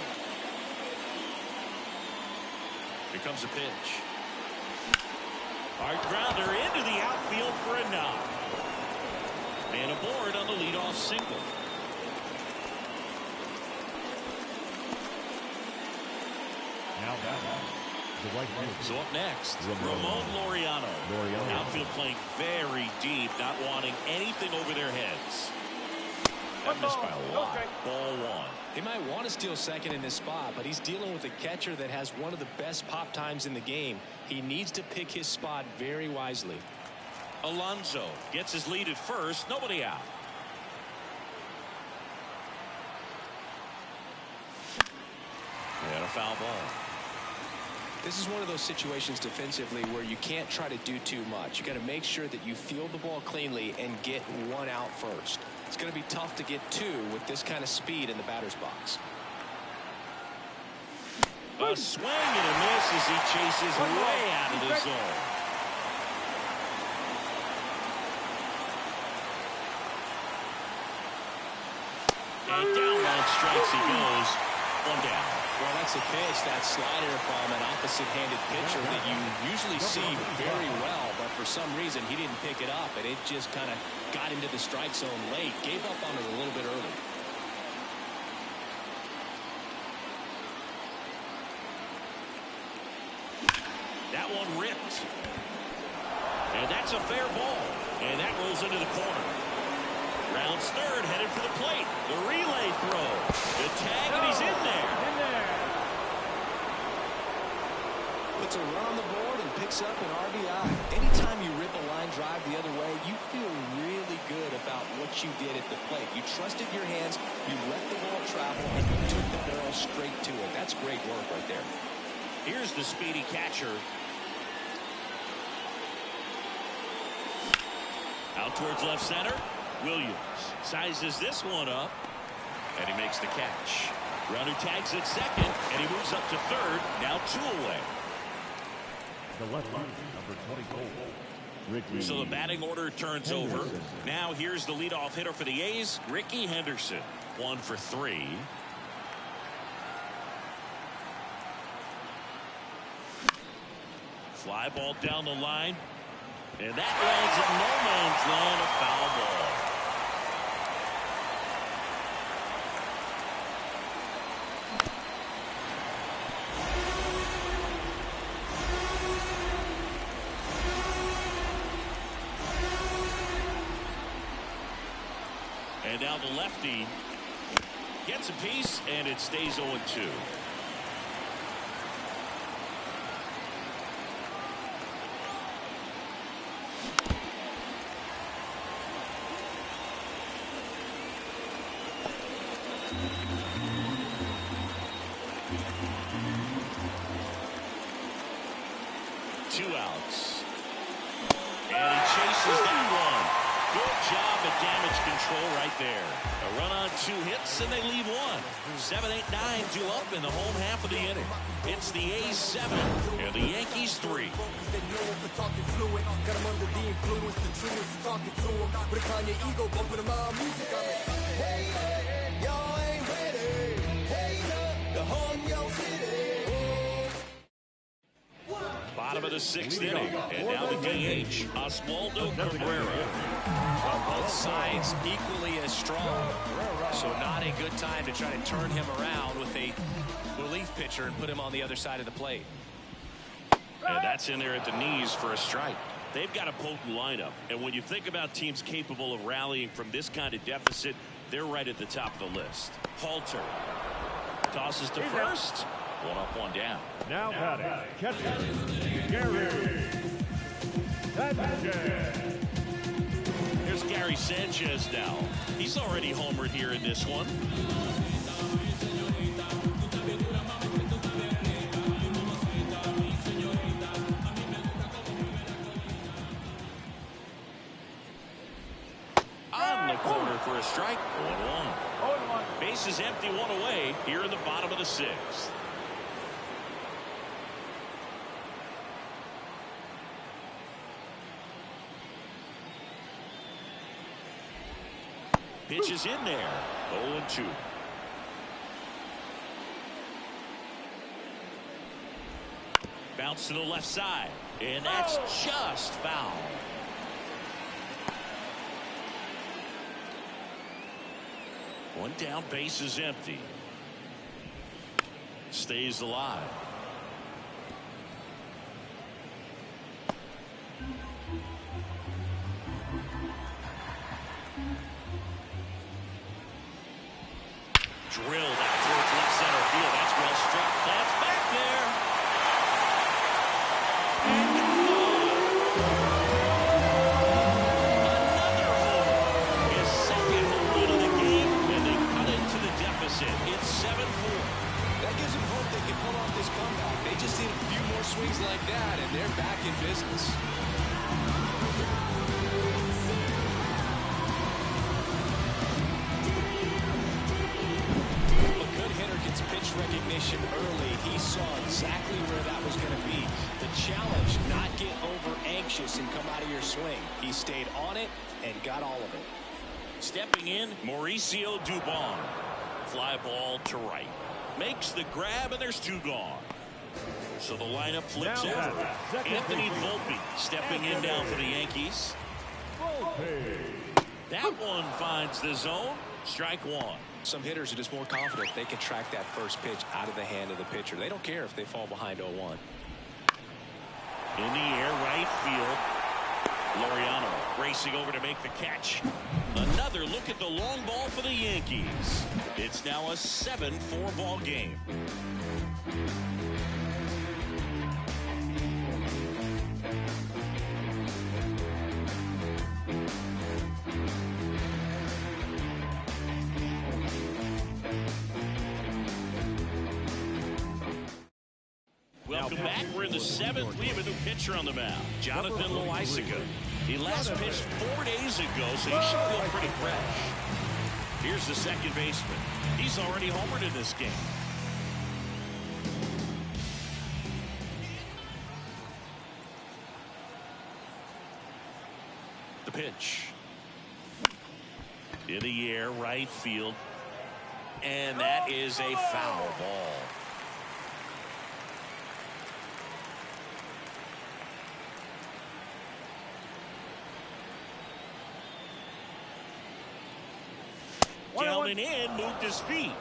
Here comes a pitch. Hard grounder into the outfield for a knock. And aboard on the leadoff leadoff single. Now batting, the right field. So up next, Ramon Laureano. Outfield playing very deep, not wanting anything over their heads. That missed by a lot. Ball one. They might want to steal second in this spot, but he's dealing with a catcher that has one of the best pop times in the game. He needs to pick his spot very wisely. Alonso gets his lead at first. Nobody out. And a foul ball. This is one of those situations defensively where you can't try to do too much. You got to make sure that you field the ball cleanly and get one out first. It's going to be tough to get two with this kind of speed in the batter's box. A swing and a miss as he chases way out of the zone. And down on strikes he goes. One down. Well, that's a pitch, that slider from an opposite-handed pitcher that you usually see very well, but for some reason he didn't pick it up, and it just kind of got into the strike zone late. Gave up on it a little bit early. That one ripped. And that's a fair ball. And that rolls into the corner. Rounds third, headed for the plate. The relay throw. The tag, and he's in there. Puts a run on the board and picks up an RBI. Anytime you rip a line drive the other way, you feel really good about what you did at the plate. You trusted your hands, you let the ball travel, and you took the barrel straight to it. That's great work right there. Here's the speedy catcher. Out towards left center. Williams sizes this one up, and he makes the catch. Runner tags at second, and he moves up to third. Now two away. The left field, number 24, Ricky. So the batting order turns over. Now here's the leadoff hitter for the A's, Ricky Henderson. 1 for 3. Fly ball down the line. And that lands in no man's land, a foul ball. And now the lefty gets a piece, and it stays 0-2. Two outs. And he chases that one. Good job at damage control right there. A run on 2 hits, and they leave one. 7, 8, 9 due up in the home half of the inning. It's the A's 7 and the Yankees 3. Bottom of the 6th inning, and now the DH, Oswaldo Cabrera. On both sides, equally as strong. So not a good time to try to turn him around with a relief pitcher and put him on the other side of the plate. And that's in there at the knees for a strike. They've got a potent lineup, and when you think about teams capable of rallying from this kind of deficit, they're right at the top of the list. Halter tosses to first. 1 up, 1 down. Now batting, catcher, Gary Sanchez. Here's Gary Sanchez now. He's already homered here in this one. On the corner for a strike. 1-1. Base is empty, 1 away here in the bottom of the 6th. Pitch is in there. 0-2. Bounce to the left side. And that's just foul. One down, base is empty. Stays alive. Drilled out towards left center field. That's well struck. That's back there. And another home. His second home run of the game, and they cut it to the deficit. It's 7-4. That gives them hope they can pull off this comeback. They just need a few more swings like that, and they're back in business. Pitch recognition early. He saw exactly where that was going to be. The challenge, not get over anxious and come out of your swing. He stayed on it and got all of it. Stepping in, Mauricio Dubon. Fly ball to right. Makes the grab, and there's two gone. So the lineup flips over. Anthony Volpe stepping in down for the Yankees. That one finds the zone. Strike one. Some hitters are just more confident they can track that first pitch out of the hand of the pitcher. They don't care if they fall behind 0-1. In the air, right field. Laureano racing over to make the catch. Another look at the long ball for the Yankees. It's now a 7-4 ball game. Welcome back. We're in the 7th. We have a new pitcher on the mound, Jonathan Loaisiga. He last pitched 4 days ago, so he should feel pretty fresh. Here's the second baseman. He's already homered in this game. The pitch. In the air, right field. And that is a foul ball. Down and in, moved his feet.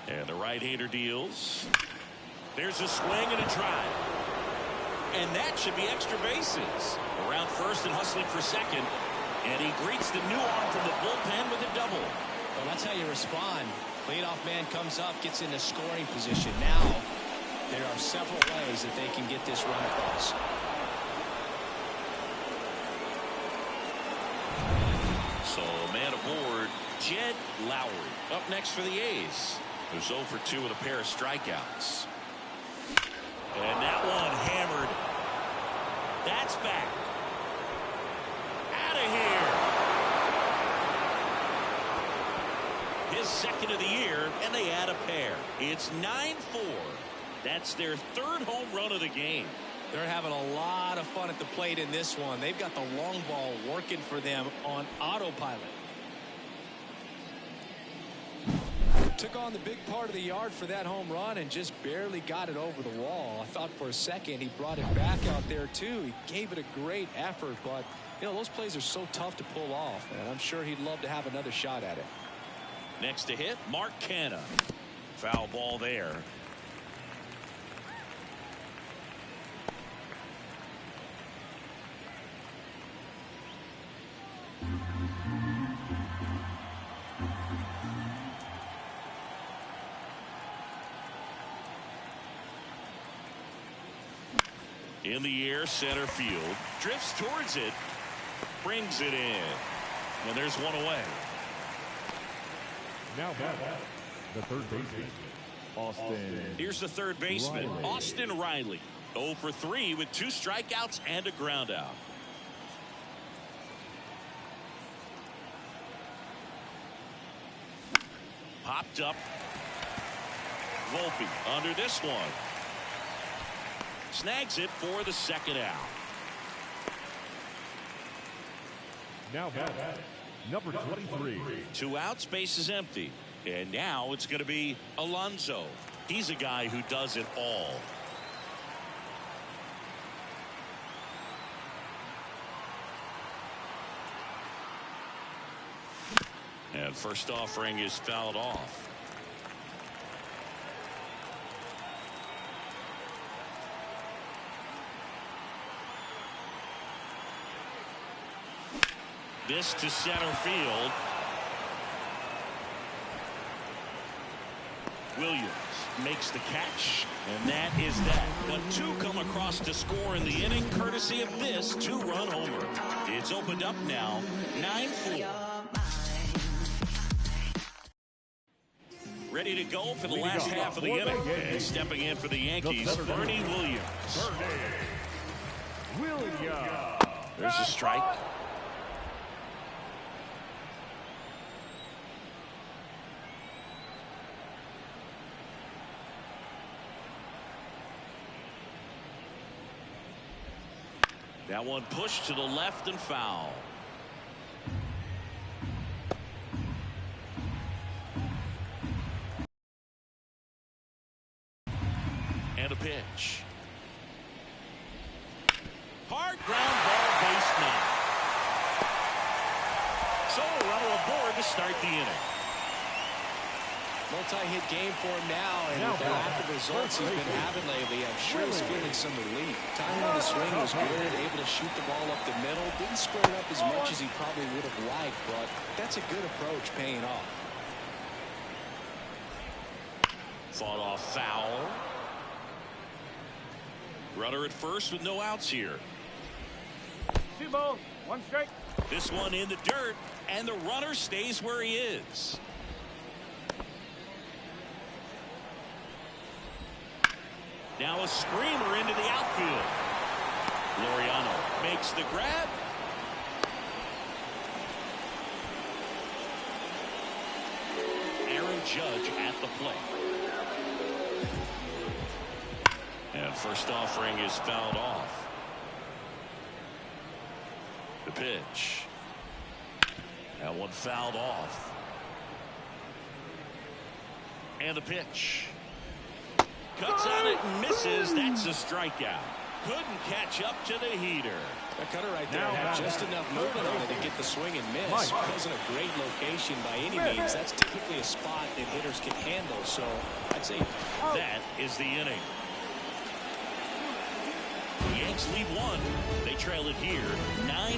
And the right-hander deals. There's a swing and a drive. And that should be extra bases. Around first and hustling for second. And he greets the new arm from the bullpen with a double. Well, that's how you respond. Leadoff man comes up, gets into scoring position. Now, there are several ways that they can get this run across. So, man aboard, Jed Lowry. Up next for the A's, who's 0 for 2 with a pair of strikeouts. And that one hammered. That's back. Out of here. His second of the year, and they add a pair. It's 9-4. That's their third home run of the game. They're having a lot of fun at the plate in this one. They've got the long ball working for them on autopilot. Took on the big part of the yard for that home run and just barely got it over the wall. I thought for a second he brought it back out there too. He gave it a great effort, but you know, those plays are so tough to pull off, and I'm sure he'd love to have another shot at it. Next to hit, Mark Canha. Foul ball there. In the air, center field. Drifts towards it. Brings it in. And there's one away. Now back, the third baseman, Austin. Here's the third baseman, Riley. Austin Riley. 0 for 3 with 2 strikeouts and a ground out. Popped up. Volpe under this one. Snags it for the second out. Now back, number 23. 2 outs, base is empty. And now it's going to be Alonso. He's a guy who does it all. And first offering is fouled off. This to center field. Williams makes the catch, and that is that. But two come across to score in the inning, courtesy of this two-run homer. It's opened up now, 9-4. Ready to go for the last half of the inning. And stepping in for the Yankees, Bernie Williams. There's a strike. That one pushed to the left and foul. And a pitch. Hard ground ball, base now. So a runner aboard to start the inning. Multi-hit game for him now, and with the lack of results he's been having lately, I'm sure he's feeling some relief. Timing on the swing was good, able to shoot the ball up the middle. Didn't square it up as much as he probably would have liked, but that's a good approach, paying off. Fought off foul. Runner at first with no outs here. 2 balls, 1 strike. This one in the dirt, and the runner stays where he is. Now a screamer into the outfield. Laureano makes the grab. Aaron Judge at the plate. And first offering is fouled off. The pitch. That one fouled off. And the pitch. Cuts on it and misses. That's a strikeout. Couldn't catch up to the heater. That cutter right there had just enough movement on it to get the swing and miss. It wasn't a great location by any means. That's typically a spot that hitters can handle. So I'd say that is the inning. The Yanks lead 1. They trail it here 9-4.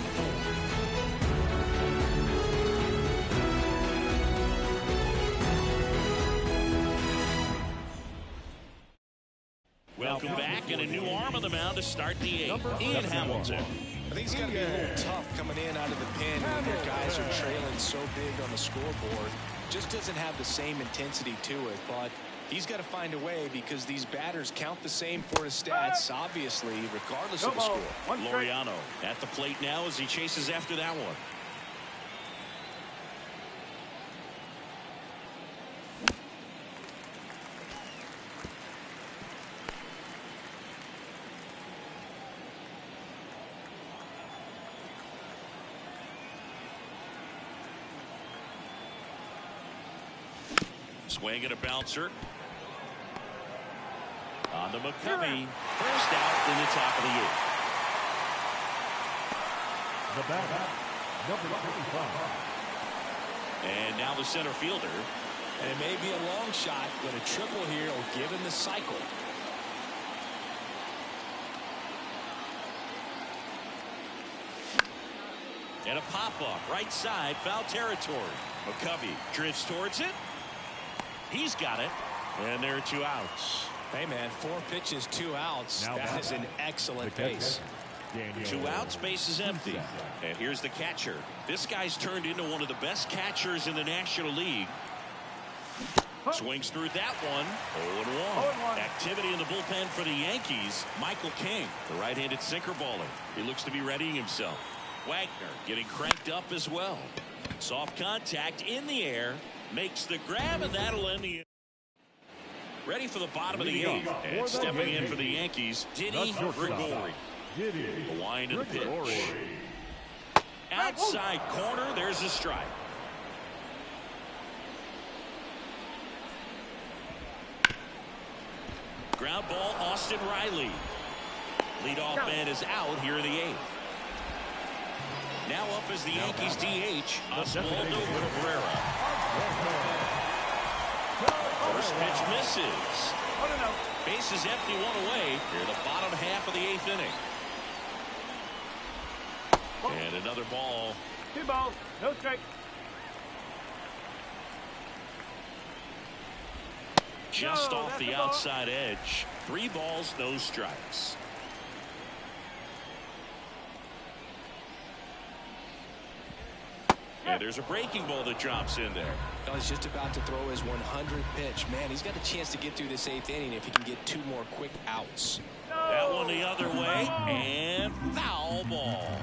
Welcome back, and a new arm on the mound to start the 8th. Ian Hamilton. I think it's got to be a little tough coming in out of the pen when your guys are trailing so big on the scoreboard. Just doesn't have the same intensity to it, but he's got to find a way because these batters count the same for his stats, obviously, regardless of the score. Laureano at the plate now as he chases after that one. Swing and a bouncer. On the McCovey. First out in the top of the 8th. The batter, number 25. And now the center fielder. And it may be a long shot, but a triple here will give him the cycle. And a pop-up right side, foul territory. McCovey drifts towards it. He's got it. And there are 2 outs. Hey, man, 4 pitches, 2 outs. That is an excellent pace. 2 outs, base is empty. And here's the catcher. This guy's turned into one of the best catchers in the National League. Swings through that one. 0-1. Activity in the bullpen for the Yankees. Michael King, the right-handed sinker baller. He looks to be readying himself. Wagner getting cranked up as well. Soft contact in the air. Makes the grab, and that'll end the. Ready for the bottom of the 8th. And stepping in for the Yankees, Diddy Gregori. The wind of the pitch. Outside corner, there's a strike. Ground ball, Austin Riley. Leadoff man is out here in the 8th. Now up as the Yankees DH, Oswaldo Cabrera. First pitch misses. Bases empty, one away. Here the bottom half of the 8th inning. And another ball. 2 balls, no strike. Just off the outside edge. 3 balls, no strikes. And there's a breaking ball that drops in there. Oh, he's just about to throw his 100th pitch. Man, he's got a chance to get through this 8th inning if he can get 2 more quick outs. That one the other way, and foul ball.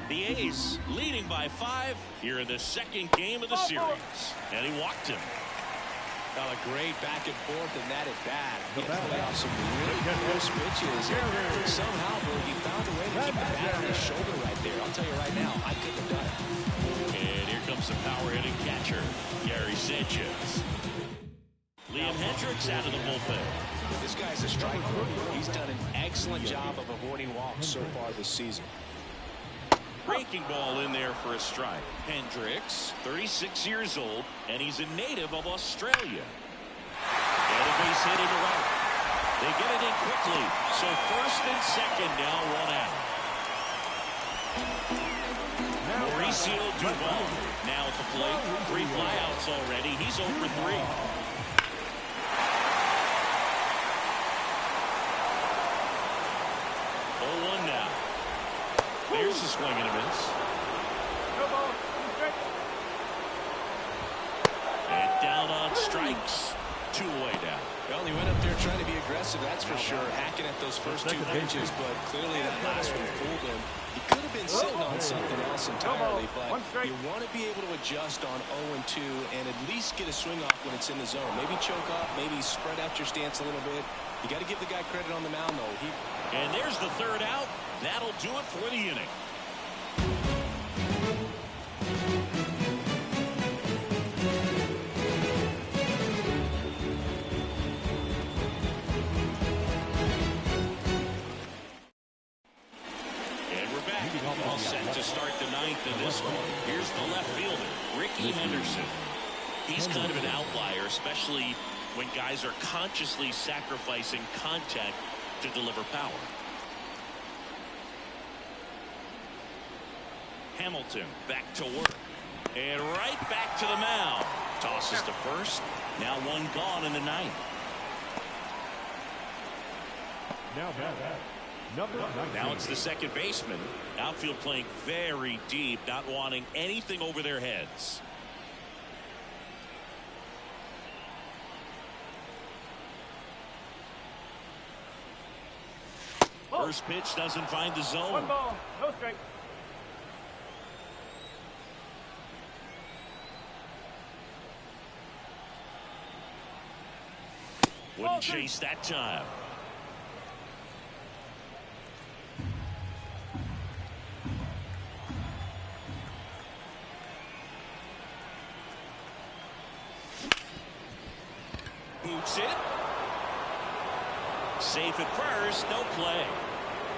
The A's leading by 5 here in the 2nd game of the series. And he walked him. Well, a great back and forth and that at bat. He had to play off some really close pitches. And somehow, he found a way to keep the bat on his shoulder right there. I'll tell you right now, I couldn't have done it. And here comes the power-hitting catcher, Gary Sanchez. Liam Hendricks out of the bullpen. This guy's a strike rookie. He's done an excellent job of avoiding walks so far this season. Breaking ball in there for a strike. Hendricks, 36 years old, and he's a native of Australia. And a base hit into right. They get it in quickly. So first and second now, 1 out. Mauricio Dubon now at the plate. 3 flyouts already. He's over 3. There's a swing and a miss. And down on strikes. 2 away now. Well, he went up there trying to be aggressive, that's for sure, hacking at those first 2 pitches, but clearly that last one fooled him. He could have been sitting on something else entirely, but you want to be able to adjust on 0-2 and at least get a swing off when it's in the zone. Maybe choke up, maybe spread out your stance a little bit. You got to give the guy credit on the mound, though. And there's the 3rd out. That'll do it for the inning. And we're back. All set to start the 9th in this one. Here's the left fielder, Ricky Henderson. He's kind of an outlier, especially when guys are consciously sacrificing contact to deliver power. Hamilton back to work. And right back to the mound. Tosses to first. Now 1 gone in the 9th. Now it's the second baseman. Outfield playing very deep, not wanting anything over their heads. First pitch doesn't find the zone. 1 ball, no strike. Wouldn't chase that time. Boots it. Safe at first, no play.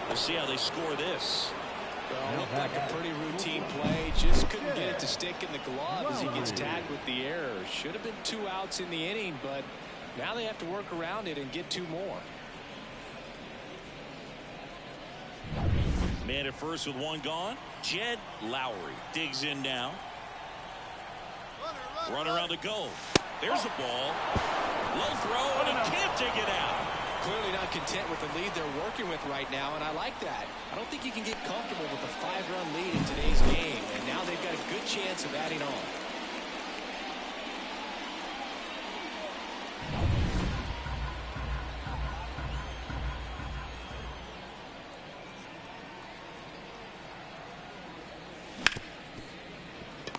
We'll see how they score this. Well, looked like a pretty routine play. Just couldn't get it to stick in the glove as he gets tagged with the error. Should have been 2 outs in the inning, but now they have to work around it and get 2 more. Man at first with 1 gone. Jed Lowry digs in now. Runner on the go. There's a ball. Low throw, and he can't dig it out. Clearly not content with the lead they're working with right now, and I like that. I don't think you can get comfortable with a 5-run lead in today's game, and now they've got a good chance of adding on.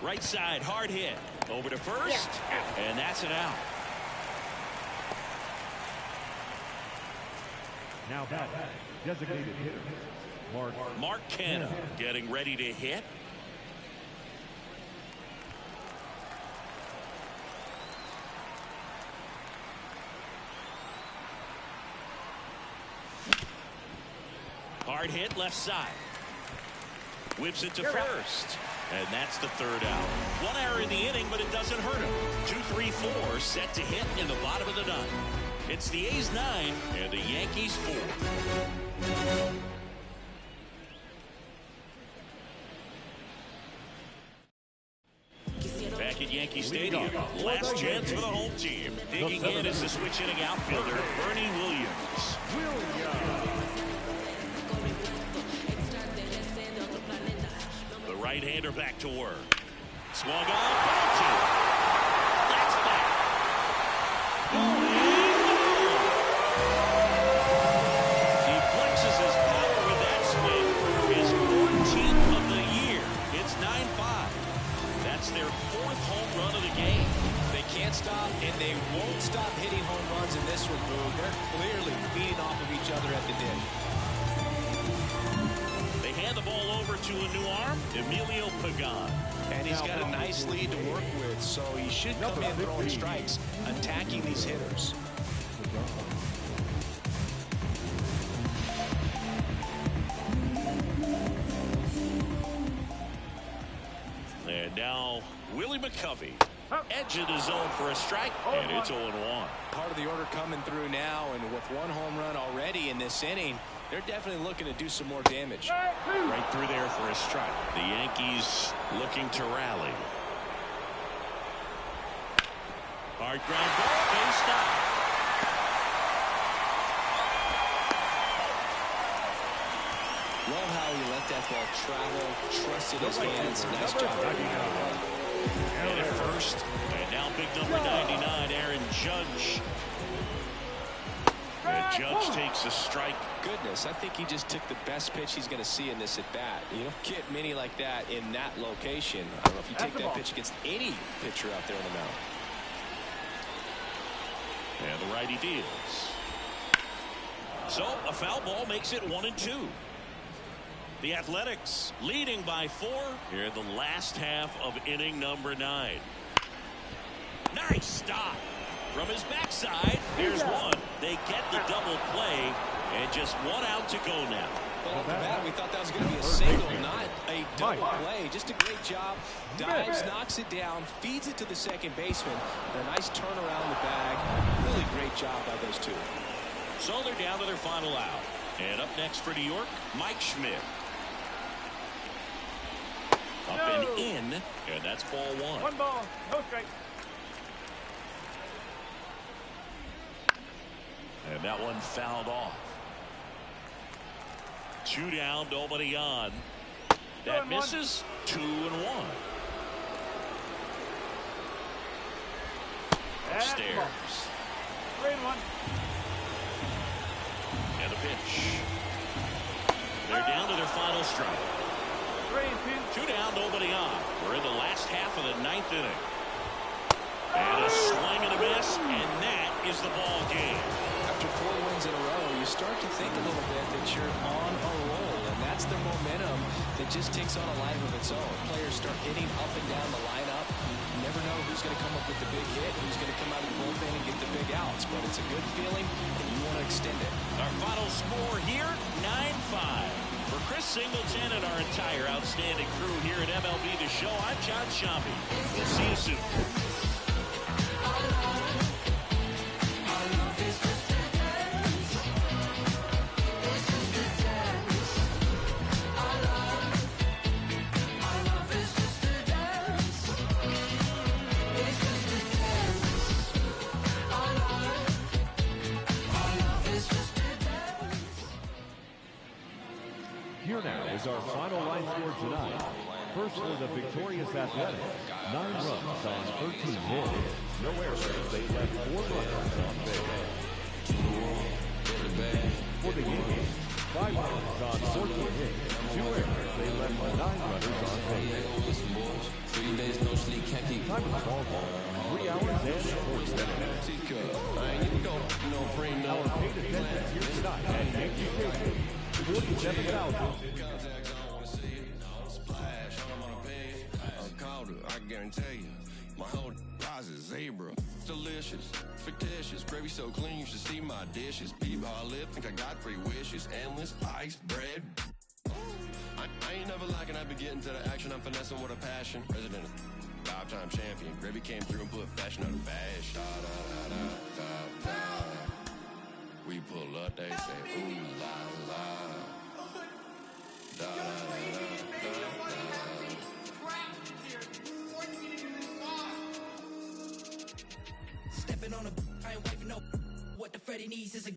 Right side, hard hit. Over to first, and that's an out. Now back, designated hitter, Mark Canha getting ready to hit. Hard hit left side. Whips it to first. And that's the third out. One error in the inning, but it doesn't hurt him. 2-3-4 set to hit in the bottom of the ninth. It's the A's 9 and the Yankees 4. Back at Yankee Stadium, last chance for the home team. Digging in is the switch-hitting outfielder, Bernie Williams. The right-hander back to work. Swung on, ball two. That's back. He flexes his power with that swing. His 14th of the year. It's 9-5. That's their 4th home run of the game. They can't stop, and they won't stop hitting home runs in this one, Boog. They're clearly feeding off of each other at the dish. They hand the ball over to a new arm, Mlb24. And he's got a nice lead to work with, so he should come in throwing strikes, attacking these hitters. And now Willie McCovey. Edge of the zone for a strike, and it's 0-1. Part of the order coming through now, and with one home run already in this inning, they're definitely looking to do some more damage. Right through there for a strike. The Yankees looking to rally. Hard ground ball, base stop. Love how he let that ball travel, trusted his hands. Nice job. And at first, and now big number 99, Aaron Judge. And Judge takes a strike. Goodness, I think he just took the best pitch he's going to see in this at bat. You don't get many like that in that location. I don't know if you take that pitch against any pitcher out there on the mound. And the righty deals. So a foul ball makes it 1-2. The Athletics leading by 4 here in the last half of inning number 9. Nice stop from his backside. Here's one. They get the double play, and just 1 out to go now. Well, off the bat, we thought that was going to be a single, not a double play. Just a great job. Dives, knocks it down, feeds it to the second baseman. And a nice turn around the bag. Really great job by those two. So they're down to their final out. And up next for New York, Mike Schmidt. Up and in, and that's ball 1. 1 ball, no strike. And that one fouled off. 2 down, nobody on. That misses. 2-1. Upstairs. 3-1. And the pitch. They're down to their final strike. 2 down, nobody on. We're in the last half of the 9th inning. And a swing and a miss, and that is the ball game. After 4 wins in a row, you start to think a little bit that you're on a roll, and that's the momentum that just takes on a life of its own. Players start hitting up and down the lineup. You never know who's going to come up with the big hit, who's going to come out of the bullpen and get the big outs, but it's a good feeling, and you want to extend it. Our final score here, 9-5. For Chris Singleton and our entire outstanding crew here at MLB The Show, I'm John Sciambi. We'll see you soon. Here now is our final line score tonight. First for the victorious Athletics, 9 runs on 13 hits. No errors, they left 4 runners on base. For the Yankees, 5 runs on 14 hits. 2 errors, they left 9 runners on base. 3 days no sleep, can't keep Time of the ball game, 3 hours and 40 minutes. I ain't even go, no bring no. Our paid attendance here tonight at Yankee Stadium, 47,000. Splash, I'm on a page. I'm called her, I guarantee you. My whole eyes is zebra. Delicious, fictitious, gravy so clean you should see my dishes. People I live think I got 3 wishes. Endless ice bread. I I ain't never lacking, I be getting to the action. I'm finessing with a passion. President, 5-time champion. Gravy came through and put fashion on the bash. Da, da, da, da, da, da. We pull up, they say, ooh la la. Da, da, da, da, da, da. Stepping on a, I ain't waving no. What the Freddy needs is a.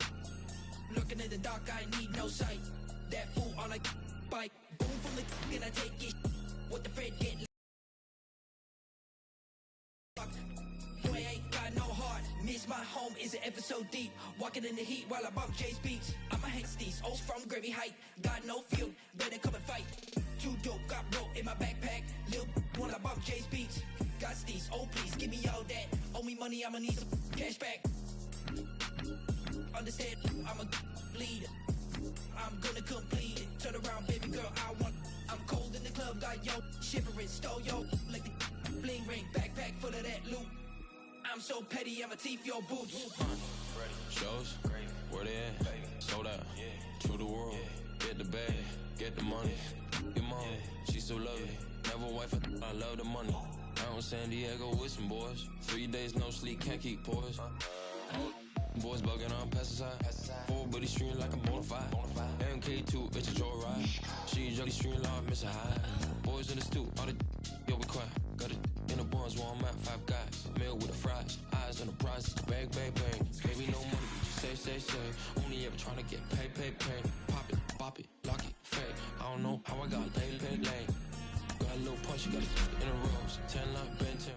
Looking in the dark, I need no sight. That fool on a bike. Boom from the and I take it. What the Fred get. Boy, ain't got no heart. Miss my home is an episode deep. Walking in the heat while I bump Jay's beats. I'm a Hankstees, O's from Gravy Height. Got no field, better come and fight. Too dope, got rope in my backpack. Lil' when I bump Jay's beats. Got steez, oh please, give me all that. Owe me money, I'ma need some cash back. Understand, I'm a leader. I'm gonna complete it. Turn around, baby girl, I'm cold in the club, got yo shivering, stole yo like the bling ring, backpack full of that loot. I'm so petty, I'ma teeth your boots. Shows, where they at? Sold out, to the world, get the bag, get the money. Your mom, she so lovely, never wife, I love the money. Out in San Diego with some boys, 3 days no sleep, can't keep poised. Boys bugging on pesticide, 4 buddy stream like I'm bonafide. MK2, it's a joyride. She jolly stream love, miss a high. Boys in the stew, all the yo we quiet. Got it in the buns where I'm at, 5 guys. Meal with the fries, eyes on the prize, bang, bang, bang. Gave me no money, but you say. Only ever trying to get pay. Pop it, bop it, lock it, fade. I don't know how I got paid. Got a little punch, you gotta keep it in a rows. 10 like Ben 10.